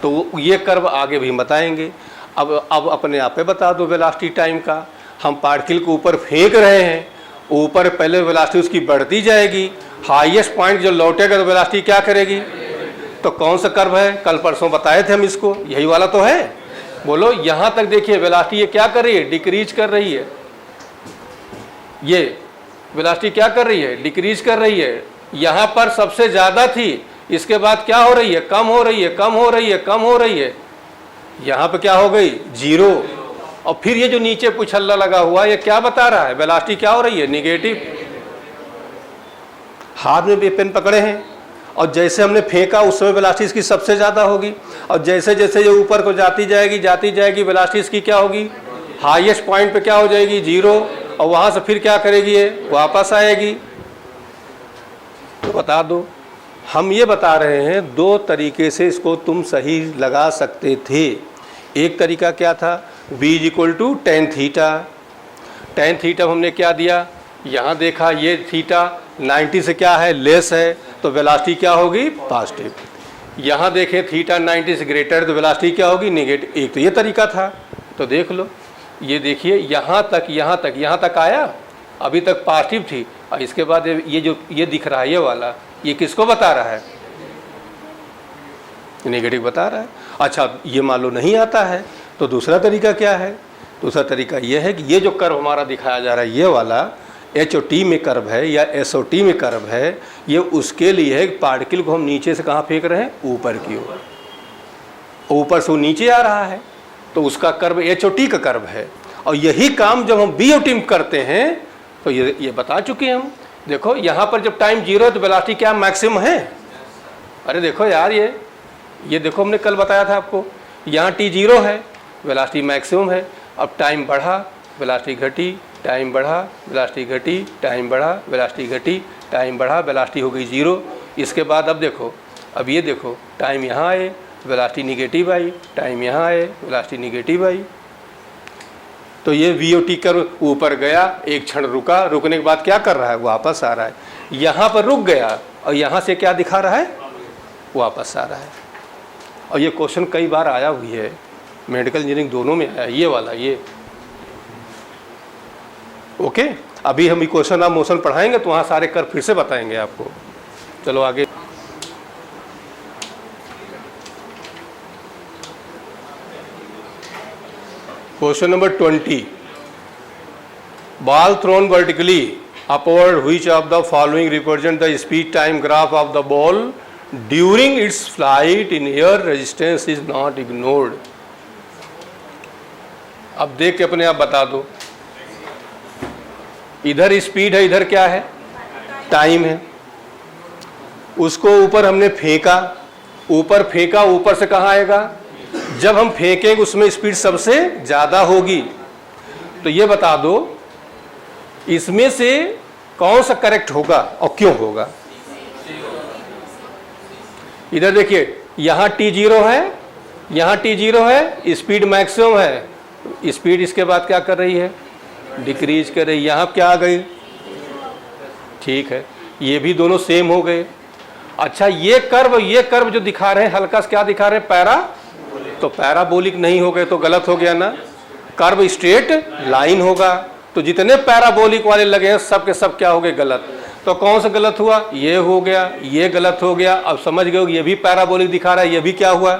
तो ये कर्व आगे भी बताएंगे। अब अपने आप पे बता दो वेलोसिटी टाइम का। हम पार्टिकल को ऊपर फेंक रहे हैं, ऊपर पहले वेलोसिटी उसकी बढ़ती जाएगी, हाईएस्ट पॉइंट जो लौटेगा तो वेलोसिटी क्या करेगी। तो कौन सा कर्व है, कल परसों बताए थे हम इसको, यही वाला तो है। बोलो, यहाँ तक देखिए वेलोसिटी ये क्या कर रही है, डिक्रीज कर रही है। ये वेलोसिटी क्या कर रही है, डिक्रीज कर रही है। यहाँ पर सबसे ज़्यादा थी, इसके बाद क्या हो रही है, कम हो रही है, कम हो रही है, कम हो रही है। यहाँ पे क्या हो गई, 0। और फिर ये जो नीचे पुछल्ला लगा हुआ ये क्या बता रहा है, वेलोसिटी क्या हो रही है, निगेटिव। हाथ में भी पेन पकड़े हैं और जैसे हमने फेंका उस समय वेलोसिटी इसकी सबसे ज़्यादा होगी, और जैसे जैसे ये ऊपर को जाती जाएगी वेलोसिटी इसकी क्या होगी, हाईएस्ट पॉइंट पे क्या हो जाएगी, 0। और वहाँ से फिर क्या करेगी, ये वापस आएगी। तो बता दो, हम ये बता रहे हैं 2 तरीके से इसको तुम सही लगा सकते थे। एक तरीका क्या था, v = tan theta. tan theta हमने क्या दिया, यहाँ देखा ये थीटा 90 से क्या है, लेस है, तो वेलोसिटी क्या होगी, पॉजिटिव। यहाँ देखें थीटा 90 से ग्रेटर, तो वेलोसिटी क्या होगी, नेगेटिव। एक तो ये तरीका था। तो देख लो, ये देखिए यहाँ तक आया, अभी तक पॉजिटिव थी, और इसके बाद ये जो ये दिख रहा है ये वाला, ये किसको बता रहा है, नेगेटिव बता रहा है। अच्छा, ये मान लो नहीं आता है, तो दूसरा तरीका क्या है, दूसरा तरीका ये है कि ये जो कर्व हमारा दिखाया जा रहा है ये वाला HOT में कर्व है या SOT में कर्व है, ये उसके लिए है। पार्टिकल को हम नीचे से कहाँ फेंक रहे हैं, ऊपर की ओर, ऊपर से वो नीचे आ रहा है, तो उसका कर्व HOT का कर्व है। और यही काम जब हम BOT में करते हैं तो ये बता चुके हम। देखो यहाँ पर जब टाइम 0 है तो वेलोसिटी क्या मैक्सिमम है। अरे देखो यार, ये देखो हमने कल बताया था आपको, यहाँ T0 है, वेलोसिटी मैक्सिमम है। अब टाइम बढ़ा, वेलोसिटी घटी, टाइम बढ़ा, वेलोसिटी घटी, टाइम बढ़ा, वेलोसिटी घटी, टाइम बढ़ा, वेलोसिटी हो गई 0। इसके बाद अब देखो, अब ये देखो, टाइम यहाँ आए, वेलोसिटी निगेटिव आई, टाइम यहाँ आए, वेलोसिटी निगेटिव आई। तो ये VOT कर्व ऊपर गया, एक क्षण रुका, रुकने के बाद क्या कर रहा है, वापस आ रहा है। यहाँ पर रुक गया और यहाँ से क्या दिखा रहा है, वापस आ रहा है। और ये क्वेश्चन कई बार आया हुई है, मेडिकल इंजीनियरिंग दोनों में आया, ये वाला ये। ओके, अभी हम इक्वेशन ऑफ मोशन पढ़ाएंगे तो वहाँ सारे कर्व फिर से बताएंगे आपको। चलो आगे। Question number 20, ball thrown vertically upward, which of the following represent the speed time graph of the ball during its flight in air, resistance is not ignored। अब देख के अपने आप बता दो, इधर स्पीड है, इधर क्या है, टाइम है। उसको ऊपर हमने फेंका, ऊपर फेंका, ऊपर से कहाँ आएगा, जब हम फेंकेंगे उसमें स्पीड सबसे ज़्यादा होगी। तो ये बता दो इसमें से कौन सा करेक्ट होगा और क्यों होगा। इधर देखिए, यहाँ T0 है, यहाँ T0 है, स्पीड मैक्सिमम है, स्पीड इसके बाद क्या कर रही है, डिक्रीज कर रही है। यहाँ क्या आ गई, ठीक है, ये भी दोनों सेम हो गए। अच्छा, ये कर्व जो दिखा रहे हैं हल्का सा क्या दिखा रहे हैं, पैरा, तो पैराबोलिक नहीं हो गए तो गलत हो गया ना। कर्व स्ट्रेट लाइन होगा, तो जितने पैराबोलिक वाले लगे हैं सब के सब क्या हो गए, गलत। तो कौन सा गलत हुआ, ये हो गया, ये गलत हो गया। अब समझ गए ये भी पैराबोलिक दिखा रहा है, ये भी क्या हुआ,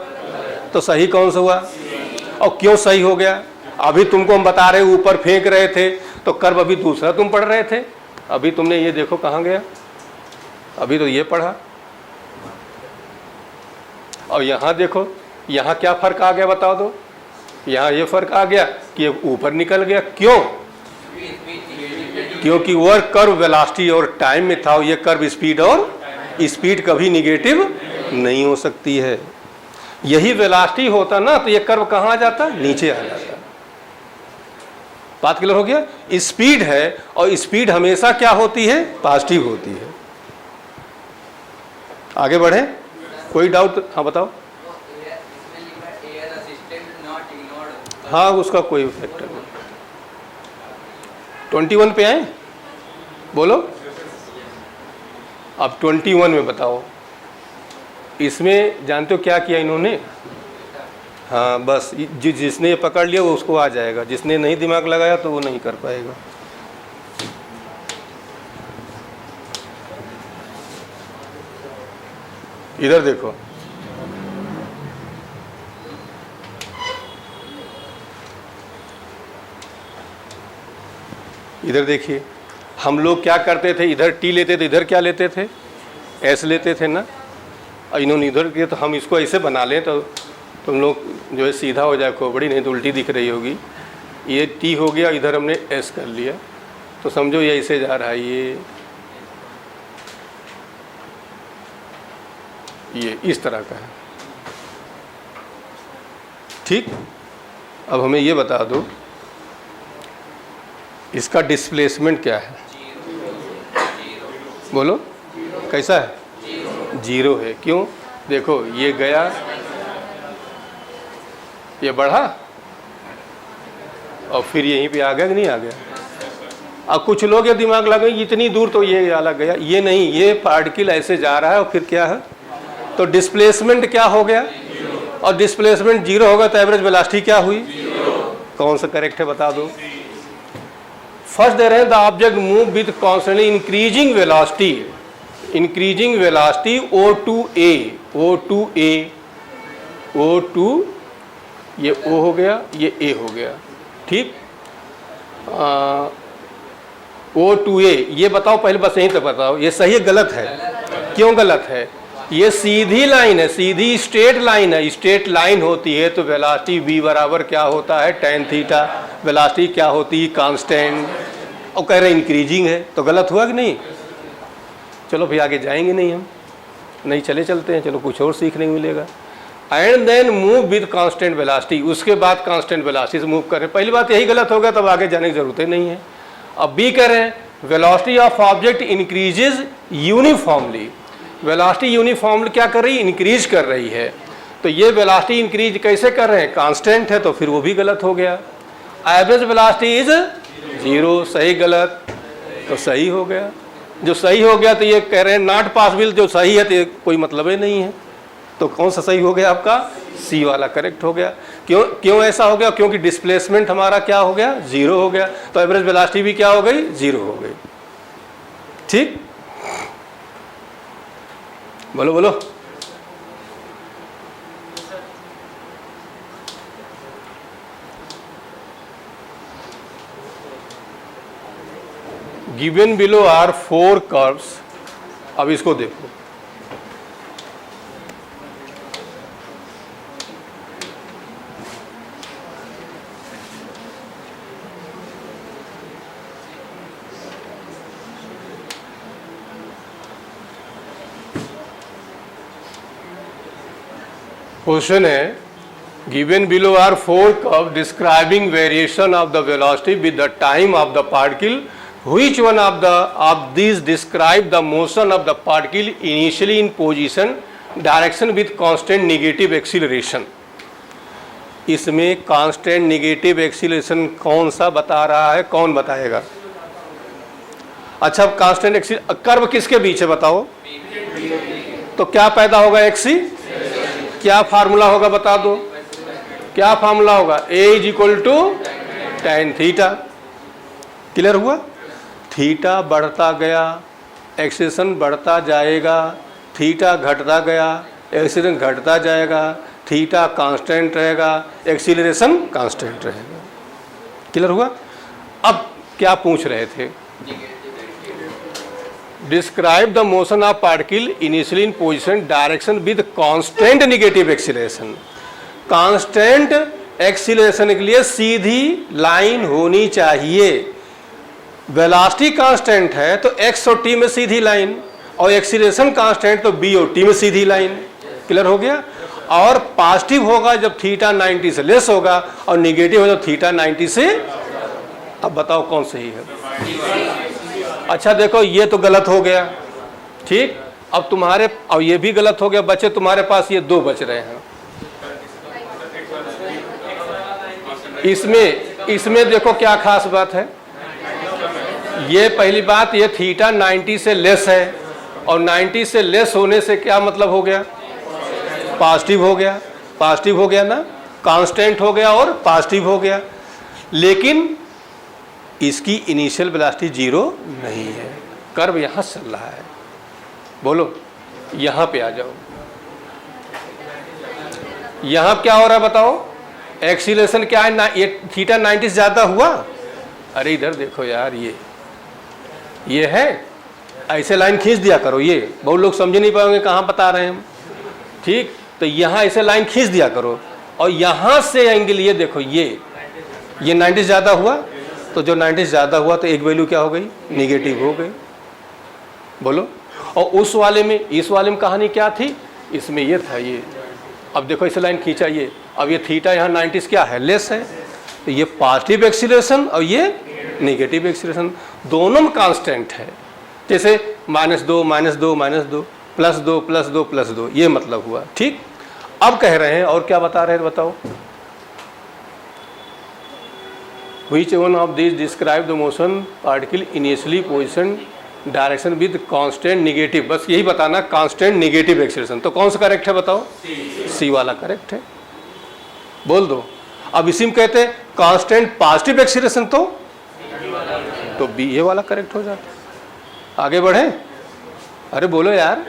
तो सही कौन सा हुआ और क्यों सही हो गया। अभी तुमको हम बता रहे ऊपर फेंक रहे थे तो कर्व अभी दूसरा तुम पढ़ रहे थे, अभी तुमने ये देखो कहाँ गया, अभी तो ये पढ़ा। और यहाँ देखो, यहाँ क्या फर्क आ गया बताओ दो, यहाँ ये फर्क आ गया कि ये ऊपर निकल गया। क्यों, क्योंकि वह कर्व वेलोसिटी और टाइम में था, ये कर्व स्पीड, और स्पीड कभी निगेटिव नहीं हो सकती है। यही वेलोसिटी होता ना तो ये कर्व कहाँ आ जाता, नीचे आ जाता। बात क्लियर हो गया। स्पीड है और स्पीड हमेशा क्या होती है, पॉजिटिव होती है। आगे बढ़े, कोई डाउट? हाँ बताओ। हाँ उसका कोई फैक्टर नहीं। 21 पे आए, बोलो अब 21 में बताओ। इसमें जानते हो क्या किया इन्होंने? हाँ बस जिसने ये पकड़ लिया वो उसको आ जाएगा, जिसने नहीं दिमाग लगाया तो वो नहीं कर पाएगा। इधर देखो, इधर देखिए, हम लोग क्या करते थे, इधर टी लेते थे, इधर क्या लेते थे, एस लेते थे ना। और इन्होंने इधर किया तो हम इसको ऐसे बना लें तो तुम लोग जो है सीधा हो जाए खोपड़ी, नहीं तो उल्टी दिख रही होगी। ये टी हो गया, इधर हमने एस कर लिया, तो समझो ये ऐसे जा रहा है, ये इस तरह का है। ठीक, अब हमें ये बता दो इसका डिस्प्लेसमेंट क्या है? बोलो कैसा है? 0 है। क्यों? देखो ये गया, ये बढ़ा और फिर यहीं पे आ गया कि नहीं आ गया? अब कुछ लोग ये दिमाग लगे इतनी दूर तो ये अलग गया, ये नहीं, ये पार्टिकल ऐसे जा रहा है और फिर क्या है, तो डिस्प्लेसमेंट क्या हो गया? और डिस्प्लेसमेंट 0 होगा तो एवरेज वेलोसिटी क्या हुई? कौन सा करेक्ट है बता दो? फर्स्ट दे रहे हैं the object move with constantly increasing velocity, increasing velocity O2A, O2A, O2, ये O हो गया, ये A हो गया। ठीक, O2A, ये बताओ पहले, बस यहीं तक बताओ ये सही है गलत है? क्यों गलत है? ये सीधी लाइन है, सीधी स्ट्रेट लाइन है। स्ट्रेट लाइन होती है तो वेलोसिटी v बराबर क्या होता है? tan theta. वेलोसिटी क्या होती है? कांस्टेंट। और कह रहे इंक्रीजिंग है, तो गलत हुआ कि नहीं? चलो फिर आगे जाएंगे नहीं हम, नहीं चले चलते हैं, चलो कुछ और सीखने को मिलेगा। And then move with constant velocity, उसके बाद कांस्टेंट वेलोसिटी से मूव करें। पहली बात यही गलत हो गया, तब आगे जाने की जरूरत ही नहीं है। अब बी करें velocity of object increases uniformly, velocity uniformly क्या कर रही है? इंक्रीज कर रही है। तो ये वेलोसिटी इंक्रीज कैसे कर रहे हैं? कांस्टेंट है, तो फिर वो भी गलत हो गया। एवरेज वेलोसिटी इज 0, सही गलत? तो सही हो गया। जो सही हो गया तो ये कह रहे हैं नॉट पॉसिबल, जो सही है तो ये कोई मतलब ही नहीं है। तो कौन सा सही हो गया आपका? सी वाला करेक्ट हो गया। क्यों ऐसा हो गया? क्योंकि डिस्प्लेसमेंट हमारा क्या हो गया? 0 हो गया, तो एवरेज वेलोसिटी भी क्या हो गई? 0 हो गई। ठीक, बोलो बोलो। Given below are 4 curves. अब इसको देखो, क्वेश्चन है given below are 4 curve describing variation of the velocity with the time of the particle, which one of these describe the motion of the particle initially in position direction with constant negative acceleration? इसमें constant negative acceleration कौन सा बता रहा है? कौन बताएगा? अच्छा, constant acceleration curve किसके बीच है बताओ? तो क्या पैदा होगा? एक्सी। क्या फार्मूला होगा बता दो? क्या फार्मूला होगा? A = tan theta. क्लियर हुआ? थीटा बढ़ता गया, एक्सीलरेशन बढ़ता जाएगा, थीटा घटता गया, एक्सीलरेशन घटता जाएगा, थीटा कांस्टेंट रहेगा, एक्सीलरेशन कांस्टेंट रहेगा। क्लियर हुआ? अब क्या पूछ रहे थे? Describe the motion of particle initially in position direction with constant negative acceleration. Constant acceleration के लिए सीधी लाइन होनी चाहिए। वेलोसिटी कांस्टेंट है तो x और t में सीधी लाइन, और एक्सीलरेशन कांस्टेंट तो b और t में सीधी लाइन। क्लियर हो गया? और पॉजिटिव होगा जब थीटा 90 से लेस होगा, और नेगेटिव हो जब थीटा 90 से। अब बताओ कौन सही है? अच्छा देखो, ये तो गलत हो गया। ठीक, अब तुम्हारे, और ये भी गलत हो गया, बचे तुम्हारे पास ये 2 बच रहे हैं। इसमें देखो क्या खास बात है। ये पहली बात, ये थीटा 90 से लेस है, और 90 से लेस होने से क्या मतलब हो गया, पॉजिटिव हो गया। पॉजिटिव हो गया ना, कांस्टेंट हो गया और पॉजिटिव हो गया। लेकिन इसकी इनिशियल वेलोसिटी 0 नहीं है, कर्व यहाँ चल रहा है। बोलो, यहाँ पे आ जाओ, यहाँ क्या हो रहा है बताओ, एक्सीलरेशन क्या है, ये थीटा 90 से ज़्यादा हुआ। अरे इधर देखो यार, ये है, ऐसे लाइन खींच दिया करो। ये बहुत लोग समझ नहीं पाएंगे कहाँ बता रहे हैं हम, ठीक। तो यहाँ ऐसे लाइन खींच दिया करो, और यहाँ से एंगल ये देखो, ये 90 से ज़्यादा हुआ, तो जो 90 से ज़्यादा हुआ तो एक वैल्यू क्या हो गई, निगेटिव हो गई। बोलो, और उस वाले में, इस वाले में कहानी क्या थी, इसमें ये था ये। अब देखो इसे लाइन खींचा ये, अब ये थीटा यहाँ 90 से क्या है, लेस है, तो ये पॉजिटिव एक्सीलरेशन और ये नेगेटिव एक्सीलरेशन, दोनों में कांस्टेंट है। जैसे -2 -2 -2, +2 +2 +2, ये मतलब हुआ, ठीक। अब कह रहे हैं, और क्या बता रहे हैं बताओ, Which one of these describe the motion particle initially positioned direction with constant negative, बस यही बताना, कांस्टेंट निगेटिव एक्सीलरेशन। तो कौन सा करेक्ट है बताओ, सी वाला करेक्ट है, बोल दो। अब इसी में कहते हैं कांस्टेंट पॉजिटिव एक्सीलरेशन, तो बी, ये वाला करेक्ट हो जाता। आगे बढ़े, अरे बोलो यार।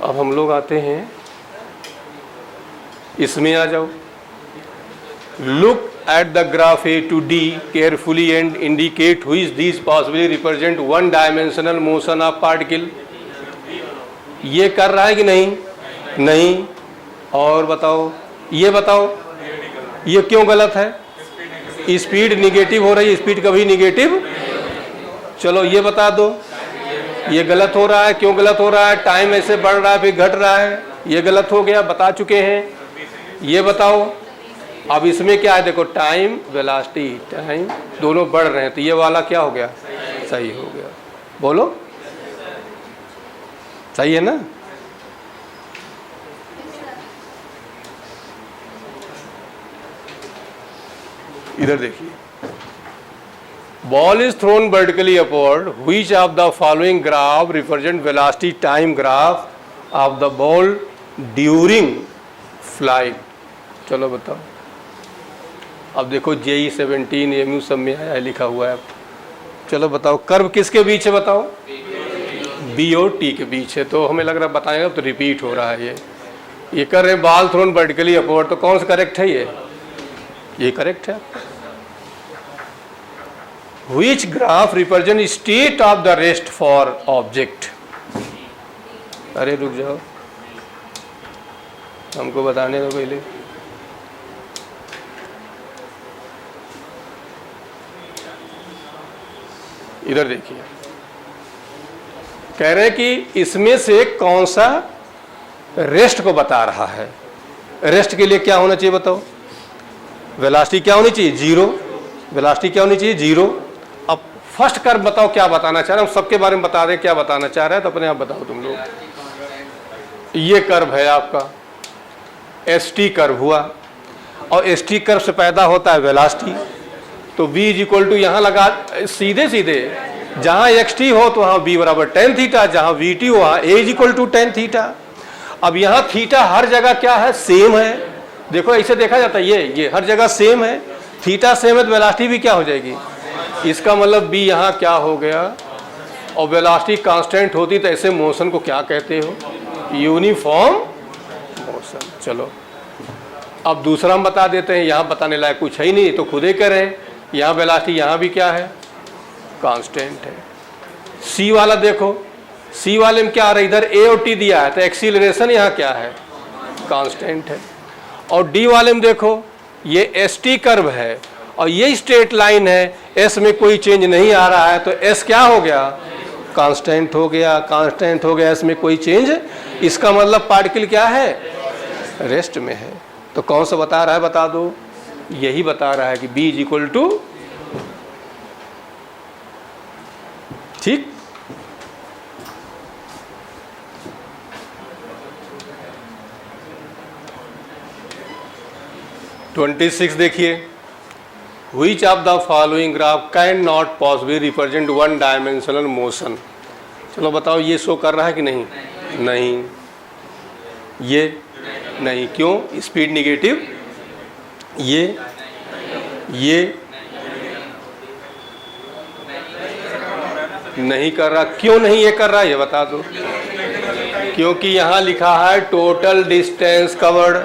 अब हम लोग आते हैं इसमें, आ जाओ। Look at the graph A to D carefully and indicate which these possibly represent one dimensional motion of particle। ये कर रहा है कि नहीं, नहीं। और बताओ, ये बताओ, ये क्यों गलत है, स्पीड निगेटिव हो रही है, स्पीड कभी निगेटिव। चलो ये बता दो, ये गलत हो रहा है, क्यों गलत हो रहा है, टाइम ऐसे बढ़ रहा है फिर घट रहा है, ये गलत हो गया, बता चुके हैं। ये बताओ, अब इसमें क्या है, देखो टाइम वेलोसिटी, टाइम दोनों बढ़ रहे हैं, तो ये वाला क्या हो गया, सही हो गया। बोलो, सही है ना। इधर देखिए, ball is thrown vertically upward, which of the following graph represent velocity time graph of the ball during flight. चलो बताओ। अब देखो JEE 17 MU सब में आया, लिखा हुआ है। चलो बताओ, कर्व किसके बीच है बताओ, B और T के बीच है। तो हमें लग रहा है बताएगा तो रिपीट हो रहा है। ये कर रहे हैं बॉल थ्रोन वर्टिकली अपवर्ड, तो कौन सा करेक्ट है, ये करेक्ट है। Which graph represent state of the rest for object। अरे रुक जाओ, हमको बताने दो पहले। इधर देखिए, कह रहे हैं कि इसमें से कौन सा रेस्ट को बता रहा है। रेस्ट के लिए क्या होना चाहिए बताओ, वेलोसिटी क्या होनी चाहिए, 0। वेलोसिटी क्या होनी चाहिए, 0। अब फर्स्ट कर्व बताओ क्या बताना चाह रहे हैं, हम सबके बारे में बता दें क्या बताना चाह रहे हैं, तो अपने आप बताओ तुम लोग। ये कर्व है आपका, ST कर्व हुआ, और ST कर्व से पैदा होता है वेलोसिटी। तो v इक्वल टू यहाँ लगा, सीधे सीधे जहाँ xt हो तो वहाँ v बराबर tan थीटा, जहाँ vt हो वहाँ a equal to tan theta. अब यहाँ थीटा हर जगह क्या है, सेम है। देखो ऐसे देखा जाता है, ये हर जगह सेम है, थीटा सेम है तो वेलोसिटी भी क्या हो जाएगी। इसका मतलब b यहाँ क्या हो गया, और वेलोसिटी कांस्टेंट होती तो ऐसे मोशन को क्या कहते हो, यूनिफॉर्म मोशन। चलो अब दूसरा हम बता देते हैं, यहाँ बताने लायक कुछ है ही नहीं, तो खुद ही करें। यहाँ वेलोसिटी यहाँ भी क्या है, कांस्टेंट है। सी वाला देखो, सी वाले में क्या आ रहा है, इधर A और T दिया है, तो एक्सीलरेशन यहाँ क्या है, कांस्टेंट है। और डी वाले में देखो, ये ST कर्व है और ये स्ट्रेट लाइन है, S में कोई चेंज नहीं आ रहा है, तो S क्या हो गया, कांस्टेंट हो गया। कांस्टेंट हो गया, S में कोई चेंज, इसका मतलब पार्टिकल क्या है, रेस्ट में है। तो कौन सा बता रहा है, बता दो। यही बता रहा है कि B इक्वल टू ठीक। ट्वेंटी सिक्स देखिए, which of the following graph can not possibly represent one dimensional motion. चलो बताओ, ये शो कर रहा है कि नहीं? नहीं, ये नहीं। क्यों? Speed negative. ये नहीं कर रहा। क्यों नहीं ये कर रहा, ये बता दो। क्योंकि यहाँ लिखा है टोटल डिस्टेंस कवर्ड,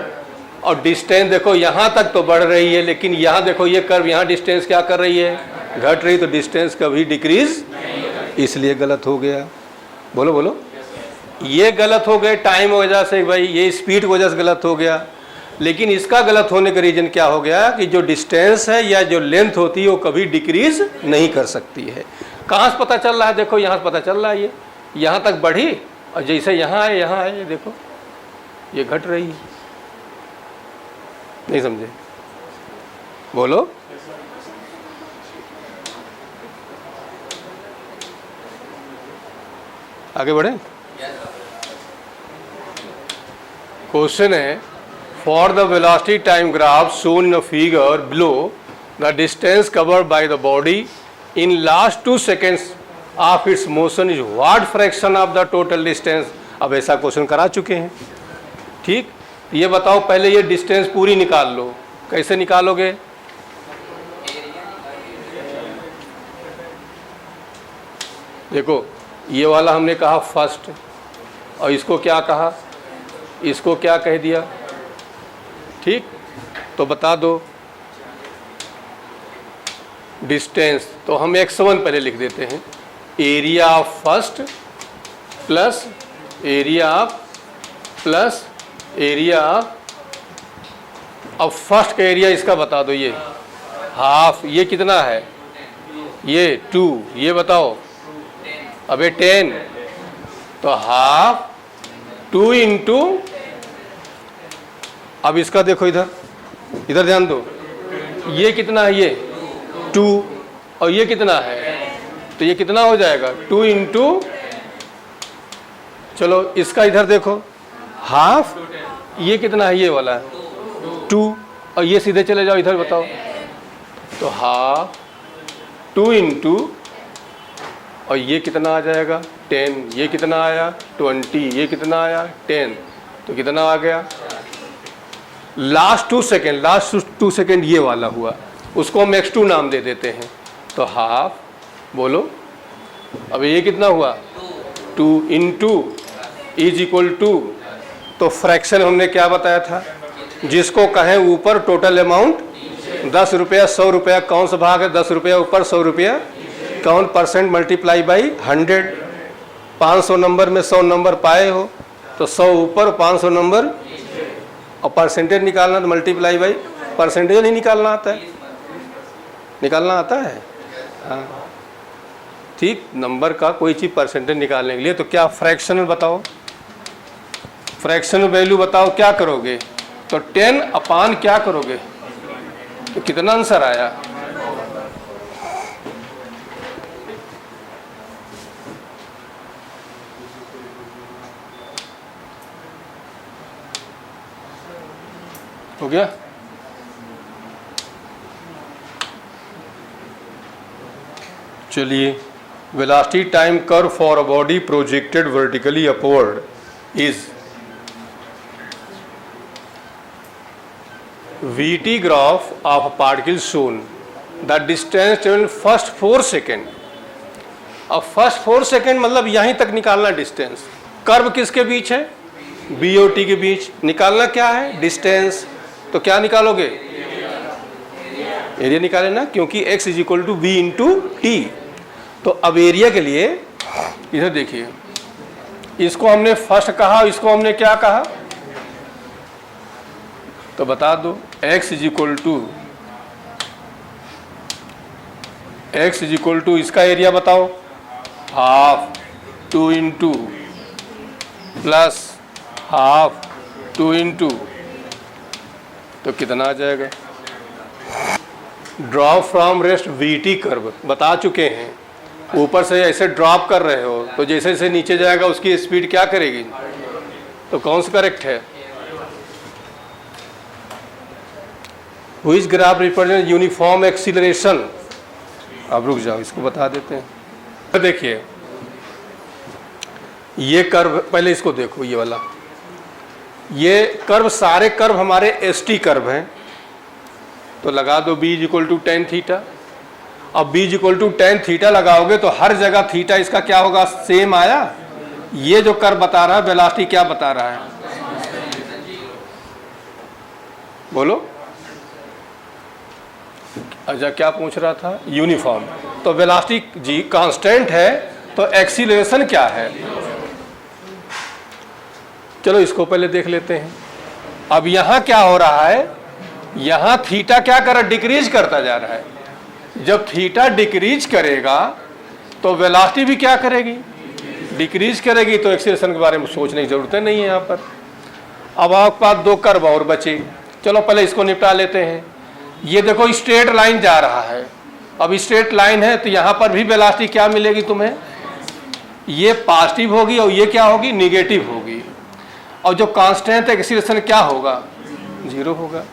और डिस्टेंस देखो यहाँ तक तो बढ़ रही है, लेकिन यहाँ देखो ये कर्व, यहाँ डिस्टेंस क्या कर रही है? घट रही। तो डिस्टेंस कभी डिक्रीज, इसलिए गलत हो गया। बोलो बोलो। ये गलत हो गए टाइम वजह से भाई, ये स्पीड की वजह से गलत हो गया। लेकिन इसका गलत होने का रीजन क्या हो गया कि जो डिस्टेंस है या जो लेंथ होती है वो कभी डिक्रीज नहीं कर सकती है। कहाँ से पता चल रहा है? देखो यहाँ से पता चल रहा है, ये यहाँ तक बढ़ी, और जैसे यहाँ है ये देखो ये घट रही है। नहीं समझे? बोलो। आगे बढ़े। क्वेश्चन है, for the velocity time graph shown in a figure below, the distance covered by the body in last 2 seconds of its motion is what fraction of the total distance. अब ऐसा क्वेश्चन करा चुके हैं। ठीक, ये बताओ, पहले ये डिस्टेंस पूरी निकाल लो। कैसे निकालोगे? देखो, ये वाला हमने कहा फर्स्ट, और इसको क्या कहा? इसको क्या कह दिया? ठीक, तो बता दो डिस्टेंस। तो हम x1 पहले लिख देते हैं, area of first plus area of first का एरिया इसका बता दो, ये हाफ। ये कितना है? ये 2। ये बताओ, अबे 10। तो हाफ 2 इंटू, अब इसका देखो, इधर ध्यान दो, ये कितना है? ये 2, और ये कितना है? तो ये कितना हो जाएगा? 2 इंटू, चलो इसका इधर देखो, हाफ। ये कितना है? ये वाला 2, और ये सीधे चले जाओ इधर, बताओ। तो हाफ 2 इंटू, और ये कितना आ जाएगा? 10। ये कितना आया? 20। ये कितना आया? 10। तो कितना आ गया? लास्ट 2 सेकेंड ये वाला हुआ, उसको हम x2 नाम दे देते हैं। तो हाफ, बोलो, अब ये कितना हुआ? 2 इंटू इज इक्वल टू, तो फ्रैक्शन हमने क्या बताया था? जिसको कहें ऊपर टोटल अमाउंट 10 रुपया, 100 रुपया कौन सा भाग है? 10 रुपया ऊपर, 100 रुपया कौन? Percent multiply by 100। 500 नंबर में 100 नंबर पाए हो, तो 100 ऊपर, 500 नंबर, और परसेंटेज निकालना तो मल्टीप्लाई बाई परसेंटेज नहीं निकालना आता है? निकालना आता है? हाँ, ठीक। नंबर का कोई चीज़ परसेंटेज निकालने के लिए तो क्या फ्रैक्शन में बताओ, फ्रैक्शन वैल्यू बताओ, क्या करोगे? तो 10 अपान क्या करोगे? तो कितना आंसर आया? हो गया? चलिए, velocity time curve for a body projected vertically upward is VT graph of particle shown the distance travel first 4 second. अब फर्स्ट 4 सेकेंड मतलब यहीं तक निकालना डिस्टेंस। कर्व किसके बीच है? B और T के बीच। निकालना क्या है? डिस्टेंस। तो क्या निकालोगे? एरिया निकाले ना, क्योंकि x is equal to B into T. तो अब एरिया के लिए इधर देखिए, इसको हमने फर्स्ट कहा, इसको हमने क्या कहा? तो बता दो, x इज इक्वल टू इसका एरिया बताओ, half 2 into plus half 2 into, तो कितना आ जाएगा? Draw from rest VT curve बता चुके हैं। ऊपर से ऐसे ड्रॉप कर रहे हो तो जैसे जैसे नीचे जाएगा उसकी स्पीड क्या करेगी, तो कौन सा करेक्ट है? Which graph represent uniform acceleration? अब रुक जाओ, इसको बता देते हैं। देखिए ये कर्व, पहले इसको देखो, ये वाला, ये कर्व, सारे कर्व हमारे एसटी कर्व हैं, तो लगा दो b = tan थीटा। अब b = tan थीटा लगाओगे तो हर जगह थीटा इसका क्या होगा, सेम आया। ये जो कर्व बता रहा है वेलोसिटी क्या बता रहा है, बोलो। अच्छा क्या पूछ रहा था, यूनिफॉर्म। तो वेलोसिटी जी कांस्टेंट है, तो एक्सीलरेशन क्या है? चलो इसको पहले देख लेते हैं। अब यहाँ क्या हो रहा है, यहाँ थीटा क्या कर रहा है, डिक्रीज करता जा रहा है। जब थीटा डिक्रीज करेगा तो वेलोसिटी भी क्या करेगी, डिक्रीज करेगी। तो एक्सीलरेशन के बारे में सोचने की जरूरत नहीं है यहाँ पर। अब आपके पास दो कर्व और बचे, चलो पहले इसको निपटा लेते हैं। ये देखो स्ट्रेट लाइन जा रहा है, अब स्ट्रेट लाइन है तो यहाँ पर भी वेलोसिटी क्या मिलेगी तुम्हें, ये पॉजिटिव होगी और ये क्या होगी, निगेटिव होगी। और जो कांस्टेंट एक्सीलरेशन क्या होगा, 0 होगा।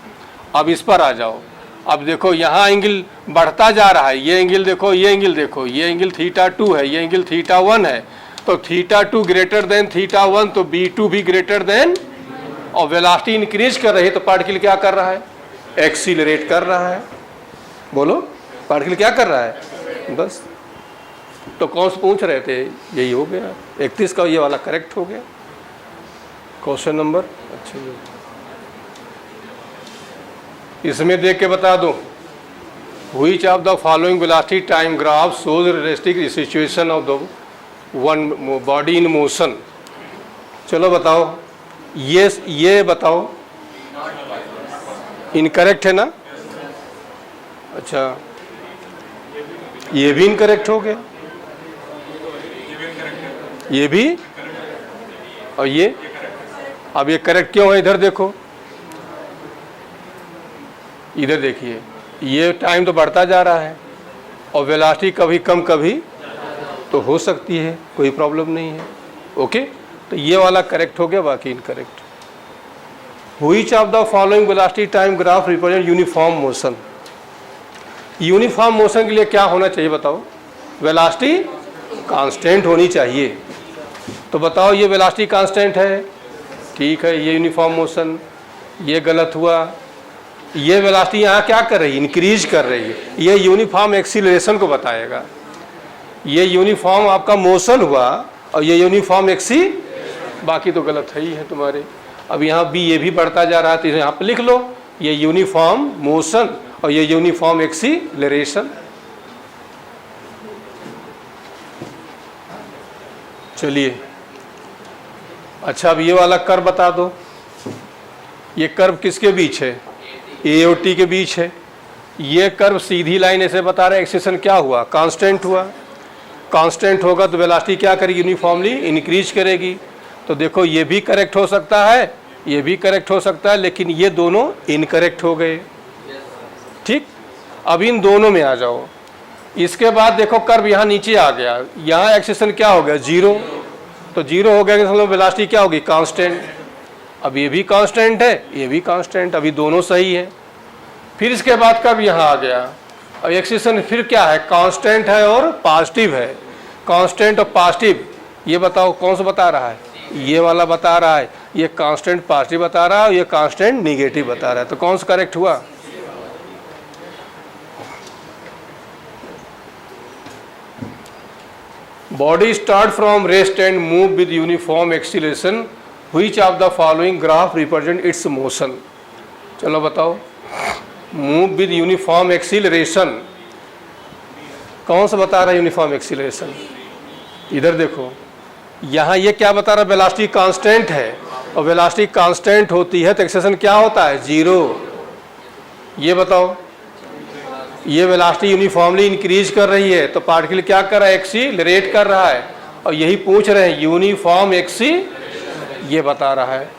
अब इस पर आ जाओ, अब देखो यहाँ एंगल बढ़ता जा रहा है, ये एंगल देखो, ये एंगल देखो, ये एंगल θ2 है, ये एंगल θ1 है। तो θ2 ग्रेटर देन θ1, तो b2 भी ग्रेटर देन, और वेलोसिटी इंक्रीज कर रही है तो पार्टिकल क्या कर रहा है, एक्सीलरेट कर रहा है। बोलो, पार्टिकल क्या कर रहा है, बस। तो कौन से पूछ रहे थे, यही हो गया 31 का, ये वाला करेक्ट हो गया क्वेश्चन नंबर। अच्छा इसमें देख के बता दो, which of the following velocity time graph shows realistic situation of the one body in motion. चलो बताओ, ये बताओ, इनकरेक्ट है ना। अच्छा ये भी इनकरेक्ट हो गया, ये भी, और ये। अब ये करेक्ट क्यों है, इधर देखो, इधर देखिए, ये टाइम तो बढ़ता जा रहा है और वेलोसिटी कभी कम कभी तो हो सकती है, कोई प्रॉब्लम नहीं है। ओके, तो ये वाला करेक्ट हो गया, बाकी incorrect. Which of the following velocity time graph represent uniform motion. Uniform motion के लिए क्या होना चाहिए बताओ, वेलोसिटी कांस्टेंट होनी चाहिए। तो बताओ ये वेलोसिटी कांस्टेंट है, ठीक है, ये यूनिफॉर्म मोशन, ये गलत हुआ। ये वेलोसिटी यहाँ क्या कर रही है, इंक्रीज कर रही है, ये यूनिफॉर्म एक्सीलरेशन को बताएगा। ये यूनिफॉर्म आपका मोशन हुआ और ये यूनिफॉर्म एक्सी, बाकी तो गलत है ही है तुम्हारे। अब यहाँ बी, ये भी बढ़ता जा रहा है तो यहाँ पे लिख लो, ये यूनिफॉर्म मोशन और ये यूनिफॉर्म एक्सीलरेशन। चलिए अच्छा, अब ये वाला कर्व बता दो, ये कर्व किसके बीच है, ए और टी के बीच है। ये कर्व सीधी लाइन ऐसे बता रहा है, एक्सीलरेशन क्या हुआ, कांस्टेंट हुआ। कांस्टेंट होगा तो वेलोसिटी क्या करेगी, यूनिफॉर्मली इंक्रीज करेगी। तो देखो ये भी करेक्ट हो सकता है, ये भी करेक्ट हो सकता है, लेकिन ये दोनों इनकरेक्ट हो गए। ठीक, अब इन दोनों में आ जाओ। इसके बाद देखो कर्व यहाँ नीचे आ गया, यहाँ एक्सीलरेशन क्या हो गया, 0। तो 0 हो गया, मतलब वेलोसिटी क्या होगी, कांस्टेंट। अब ये भी कांस्टेंट है, ये भी कांस्टेंट, अभी दोनों सही है। फिर इसके बाद कर्व यहाँ आ गया, अब एक्सीलरेशन फिर क्या है, कांस्टेंट है और पॉजिटिव है। कांस्टेंट और पॉजिटिव, ये बताओ कौन सा बता रहा है, ये वाला बता रहा है। ये कांस्टेंट पॉजिटिव बता रहा है और ये कांस्टेंट निगेटिव बता रहा है। तो कौन सा करेक्ट हुआ, body start from rest and move with uniform acceleration, which of the following graph represent it's motion. चलो बताओ, मूव विद यूनिफॉर्म एक्सीलरेशन, कौन सा बता रहा है यूनिफॉर्म एक्सीलरेशन, इधर देखो, यहाँ ये क्या बता रहा है, वेलोसिटी कांस्टेंट है, और वेलोसिटी कांस्टेंट होती है तो एक्सीलरेशन क्या होता है, 0। ये बताओ, ये वेलोसिटी यूनिफॉर्मली इंक्रीज कर रही है तो पार्टिकल क्या कर रहा है, एक्सीलरेट कर रहा है। और यही पूछ रहे हैं यूनिफॉर्म एक्सी, ये बता रहा है।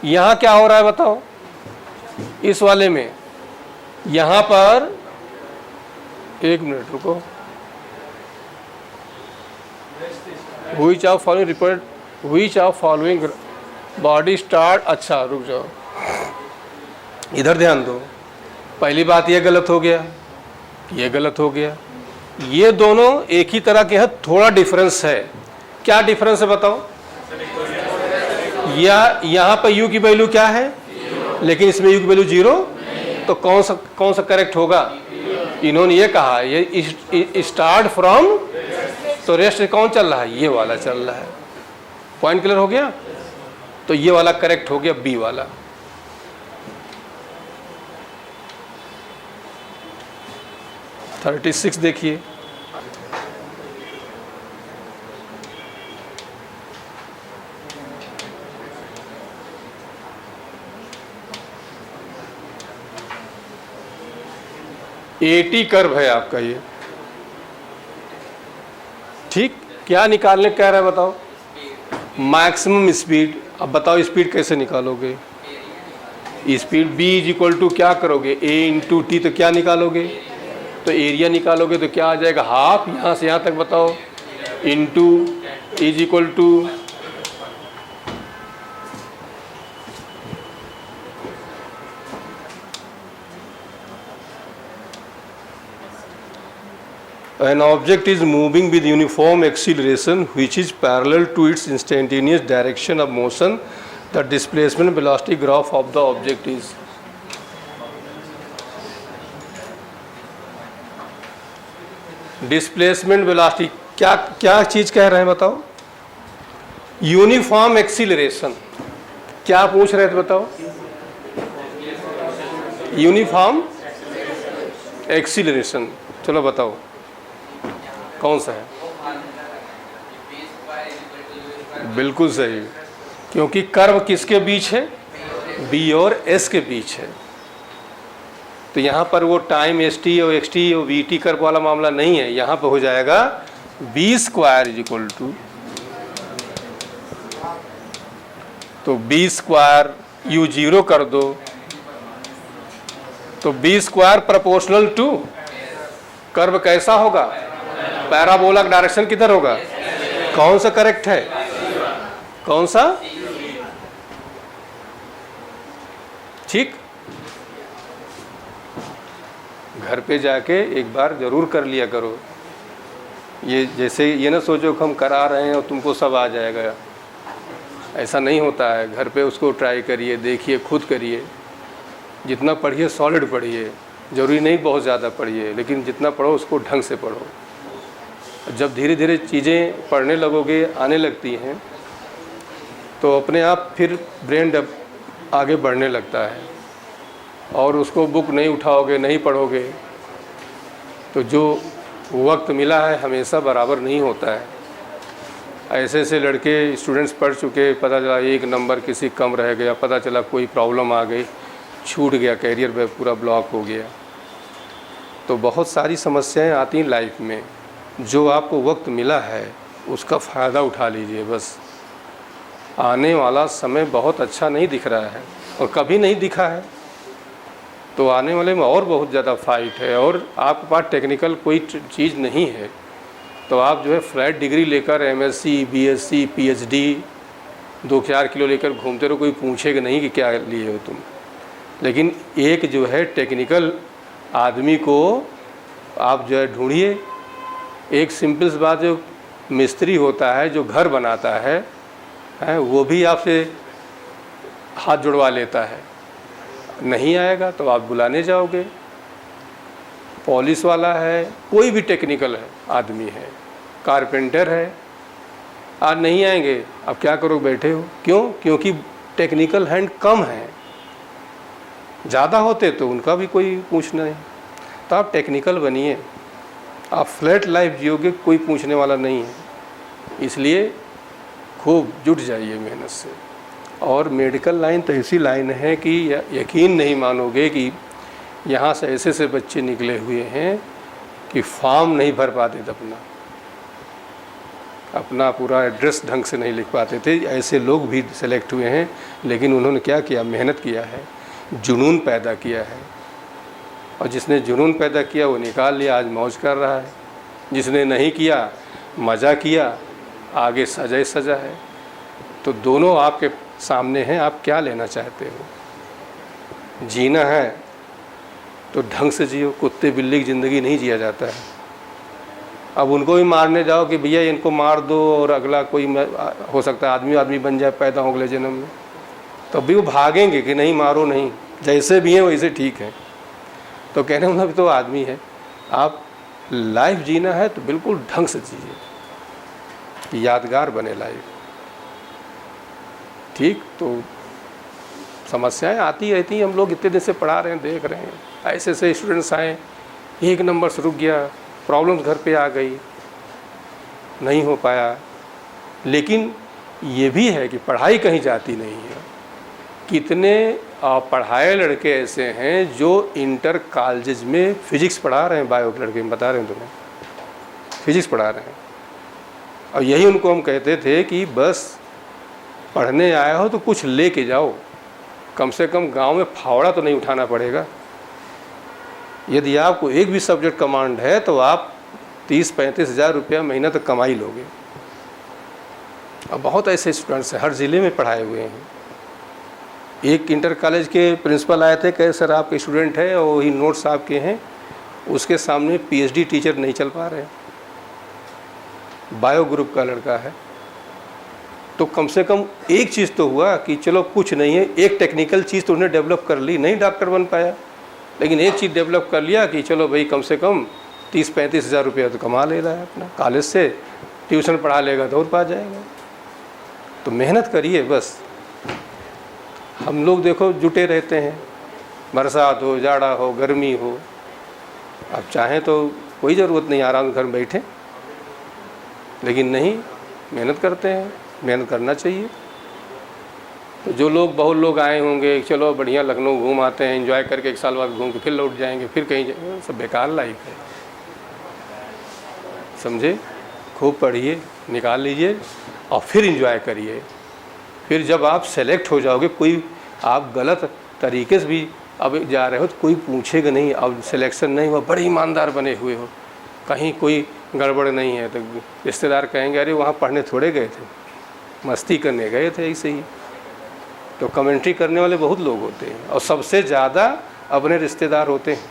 यहाँ क्या हो रहा है बताओ, इस वाले में, यहाँ पर एक मिनट रुको, which of following report, which of following body start. अच्छा रुक जाओ, इधर ध्यान दो। पहली बात ये गलत हो गया, ये गलत हो गया। ये दोनों एक ही तरह के हैं, थोड़ा डिफरेंस है। क्या डिफरेंस है बताओ? या यहाँ पर u की वैल्यू क्या है, लेकिन इसमें u की वैल्यू 0, तो कौन सा करेक्ट होगा? इन्होंने ये कहा ये स्टार्ट फ्रॉम, तो रेस्ट कौन चल रहा है? ये वाला चल रहा है। पॉइंट क्लियर हो गया? तो ये वाला करेक्ट हो गया, बी वाला। थर्टी 36 देखिए, एटी कर्व है आपका ये, ठीक। क्या निकालने कह रहा है बताओ? Maximum speed. अब बताओ स्पीड कैसे निकालोगे? Speed b is equal to क्या करोगे? a इंटू टी, तो क्या निकालोगे? तो एरिया निकालोगे तो क्या आ जाएगा? हाफ, यहाँ से यहाँ तक बताओ, into is equal to an object is moving with uniform acceleration which is parallel to its instantaneous direction of motion. The displacement velocity graph of the object is. Displacement velocity क्या क्या चीज कह रहे हैं बताओ? Uniform acceleration. क्या पूछ रहे थे बताओ? Uniform acceleration. चलो बताओ कौन सा है? बिल्कुल सही, क्योंकि कर्व किसके बीच है? बी और एस के बीच है। तो यहाँ पर वो टाइम एस टी और एक्स टी और वी टी कर्व वाला मामला नहीं है। यहाँ पर हो जाएगा B square is equal to, तो बी स्क्वायर यू 0 कर दो, तो B square proportional to curve कैसा होगा? पैराबोला का डायरेक्शन किधर होगा? कौन सा करेक्ट है? कौन सा? ठीक। घर पे जाके एक बार जरूर कर लिया करो। ये जैसे ये ना सोचो कि हम करा रहे हैं और तुमको सब आ जाएगा, ऐसा नहीं होता है। घर पे उसको ट्राई करिए, देखिए, खुद करिए। जितना पढ़िए सॉलिड पढ़िए, ज़रूरी नहीं बहुत ज़्यादा पढ़िए, लेकिन जितना पढ़ो उसको ढंग से पढ़ो। जब धीरे धीरे चीज़ें पढ़ने लगोगे, आने लगती हैं, तो अपने आप फिर ब्रेन आगे बढ़ने लगता है। और उसको बुक नहीं उठाओगे, नहीं पढ़ोगे, तो जो वक्त मिला है हमेशा बराबर नहीं होता है। ऐसे ऐसे लड़के स्टूडेंट्स पढ़ चुके, पता चला एक नंबर किसी कम रह गया, पता चला कोई प्रॉब्लम आ गई, छूट गया, कैरियर पे पूरा ब्लॉक हो गया। तो बहुत सारी समस्याएं आती हैं लाइफ में। जो आपको वक्त मिला है उसका फ़ायदा उठा लीजिए बस। आने वाला समय बहुत अच्छा नहीं दिख रहा है और कभी नहीं दिखा है, तो आने वाले में और बहुत ज़्यादा फाइट है। और आपके पास टेक्निकल कोई चीज़ नहीं है, तो आप जो है फ्लैट डिग्री लेकर एमएससी, बीएससी, पीएचडी 2-4 किलो लेकर घूमते रहो, कोई पूछेगा नहीं कि क्या लिए हो तुम। लेकिन एक जो है टेक्निकल आदमी को आप जो है ढूंढिए। एक सिंपल सी बात, जो मिस्त्री होता है, जो घर बनाता है, वो भी आपसे हाथ जुड़वा लेता है। नहीं आएगा तो आप बुलाने जाओगे। पॉलिश वाला है, कोई भी टेक्निकल है आदमी है, कारपेंटर है, आज नहीं आएंगे, अब क्या करो, बैठे हो। क्यों? क्योंकि टेक्निकल हैंड कम है। ज़्यादा होते तो उनका भी कोई पूछना नहीं। तो आप टेक्निकल बनिए, आप फ्लैट लाइफ जियोगे, कोई पूछने वाला नहीं है। इसलिए खूब जुट जाइए मेहनत से। और मेडिकल लाइन तो ऐसी लाइन है कि यकीन नहीं मानोगे कि यहाँ से ऐसे से बच्चे निकले हुए हैं कि फॉर्म नहीं भर पाते थे, अपना पूरा एड्रेस ढंग से नहीं लिख पाते थे। ऐसे लोग भी सेलेक्ट हुए हैं, लेकिन उन्होंने क्या किया? मेहनत किया है, जुनून पैदा किया है। और जिसने जुनून पैदा किया वो निकाल लिया, आज मौज कर रहा है। जिसने नहीं किया, मज़ा किया, आगे सजा ही सजा है। तो दोनों आपके सामने हैं, आप क्या लेना चाहते हो। जीना है तो ढंग से जियो, कुत्ते बिल्ली की ज़िंदगी नहीं जिया जाता है। अब उनको भी मारने जाओ कि भैया इनको मार दो और अगला कोई हो सकता है आदमी बन जाए पैदा हो अगले जन्म में, तब भी वो भागेंगे कि नहीं मारो नहीं, जैसे भी हैं वैसे ठीक है। तो कहने मतलब तो आदमी है, आप लाइफ जीना है तो बिल्कुल ढंग से जिए कि यादगार बने लाइफ। ठीक, तो समस्याएं आती रहती हैं, हम लोग इतने दिन से पढ़ा रहे हैं, देख रहे हैं, ऐसे ऐसे स्टूडेंट्स आए, एक नंबर से रुक गया, प्रॉब्लम्स घर पे आ गई, नहीं हो पाया। लेकिन ये भी है कि पढ़ाई कहीं जाती नहीं है। कितने पढ़ाए लड़के ऐसे हैं जो इंटर कॉलेज में फिजिक्स पढ़ा रहे हैं, बायो के लड़के बता रहे हैं तुम्हें, फिजिक्स पढ़ा रहे हैं। और यही उनको हम कहते थे कि बस पढ़ने आए हो तो कुछ लेके जाओ, कम से कम गांव में फावड़ा तो नहीं उठाना पड़ेगा। यदि आपको एक भी सब्जेक्ट कमांड है तो आप 30-35 हज़ार रुपया महीना तक कमा ही लोगे। अब बहुत ऐसे स्टूडेंट्स हैं, हर ज़िले में पढ़ाए हुए हैं। एक इंटर कॉलेज के प्रिंसिपल आए थे, कहे सर आपके स्टूडेंट है और वही नोट्स आपके हैं, उसके सामने पीएचडी टीचर नहीं चल पा रहे, बायो ग्रुप का लड़का है। तो कम से कम एक चीज़ तो हुआ कि चलो कुछ नहीं है, एक टेक्निकल चीज़ तो उन्हें डेवलप कर ली, नहीं डॉक्टर बन पाया, लेकिन एक चीज़ डेवलप कर लिया कि चलो भाई कम से कम 30-35 हज़ार रुपया तो कमा ले रहा है अपना, कॉलेज से ट्यूशन पढ़ा लेगा तो और पा जाएगा। तो मेहनत करिए बस। हम लोग देखो जुटे रहते हैं, बरसात हो, जाड़ा हो, गर्मी हो, अब चाहें तो कोई ज़रूरत नहीं आराम घर में बैठे, लेकिन नहीं, मेहनत करते हैं, मेहनत करना चाहिए। तो जो लोग, बहुत लोग आए होंगे, चलो बढ़िया लखनऊ घूम आते हैं, एंजॉय करके 1 साल बाद घूम के फिर लौट जाएंगे, फिर कहीं जाएंगे, सब बेकार लाइफ है, समझे। खूब पढ़िए, निकाल लीजिए और फिर एंजॉय करिए। फिर जब आप सेलेक्ट हो जाओगे, कोई आप गलत तरीके से भी अब जा रहे हो तो कोई पूछेगा नहीं, अब सिलेक्शन नहीं हुआ, बड़े ईमानदार बने हुए हो, कहीं कोई गड़बड़ नहीं है, तो रिश्तेदार कहेंगे अरे वहाँ पढ़ने थोड़े गए थे, मस्ती करने गए थे ऐसे ही। तो कमेंट्री करने वाले बहुत लोग होते हैं, और सबसे ज़्यादा अपने रिश्तेदार होते हैं,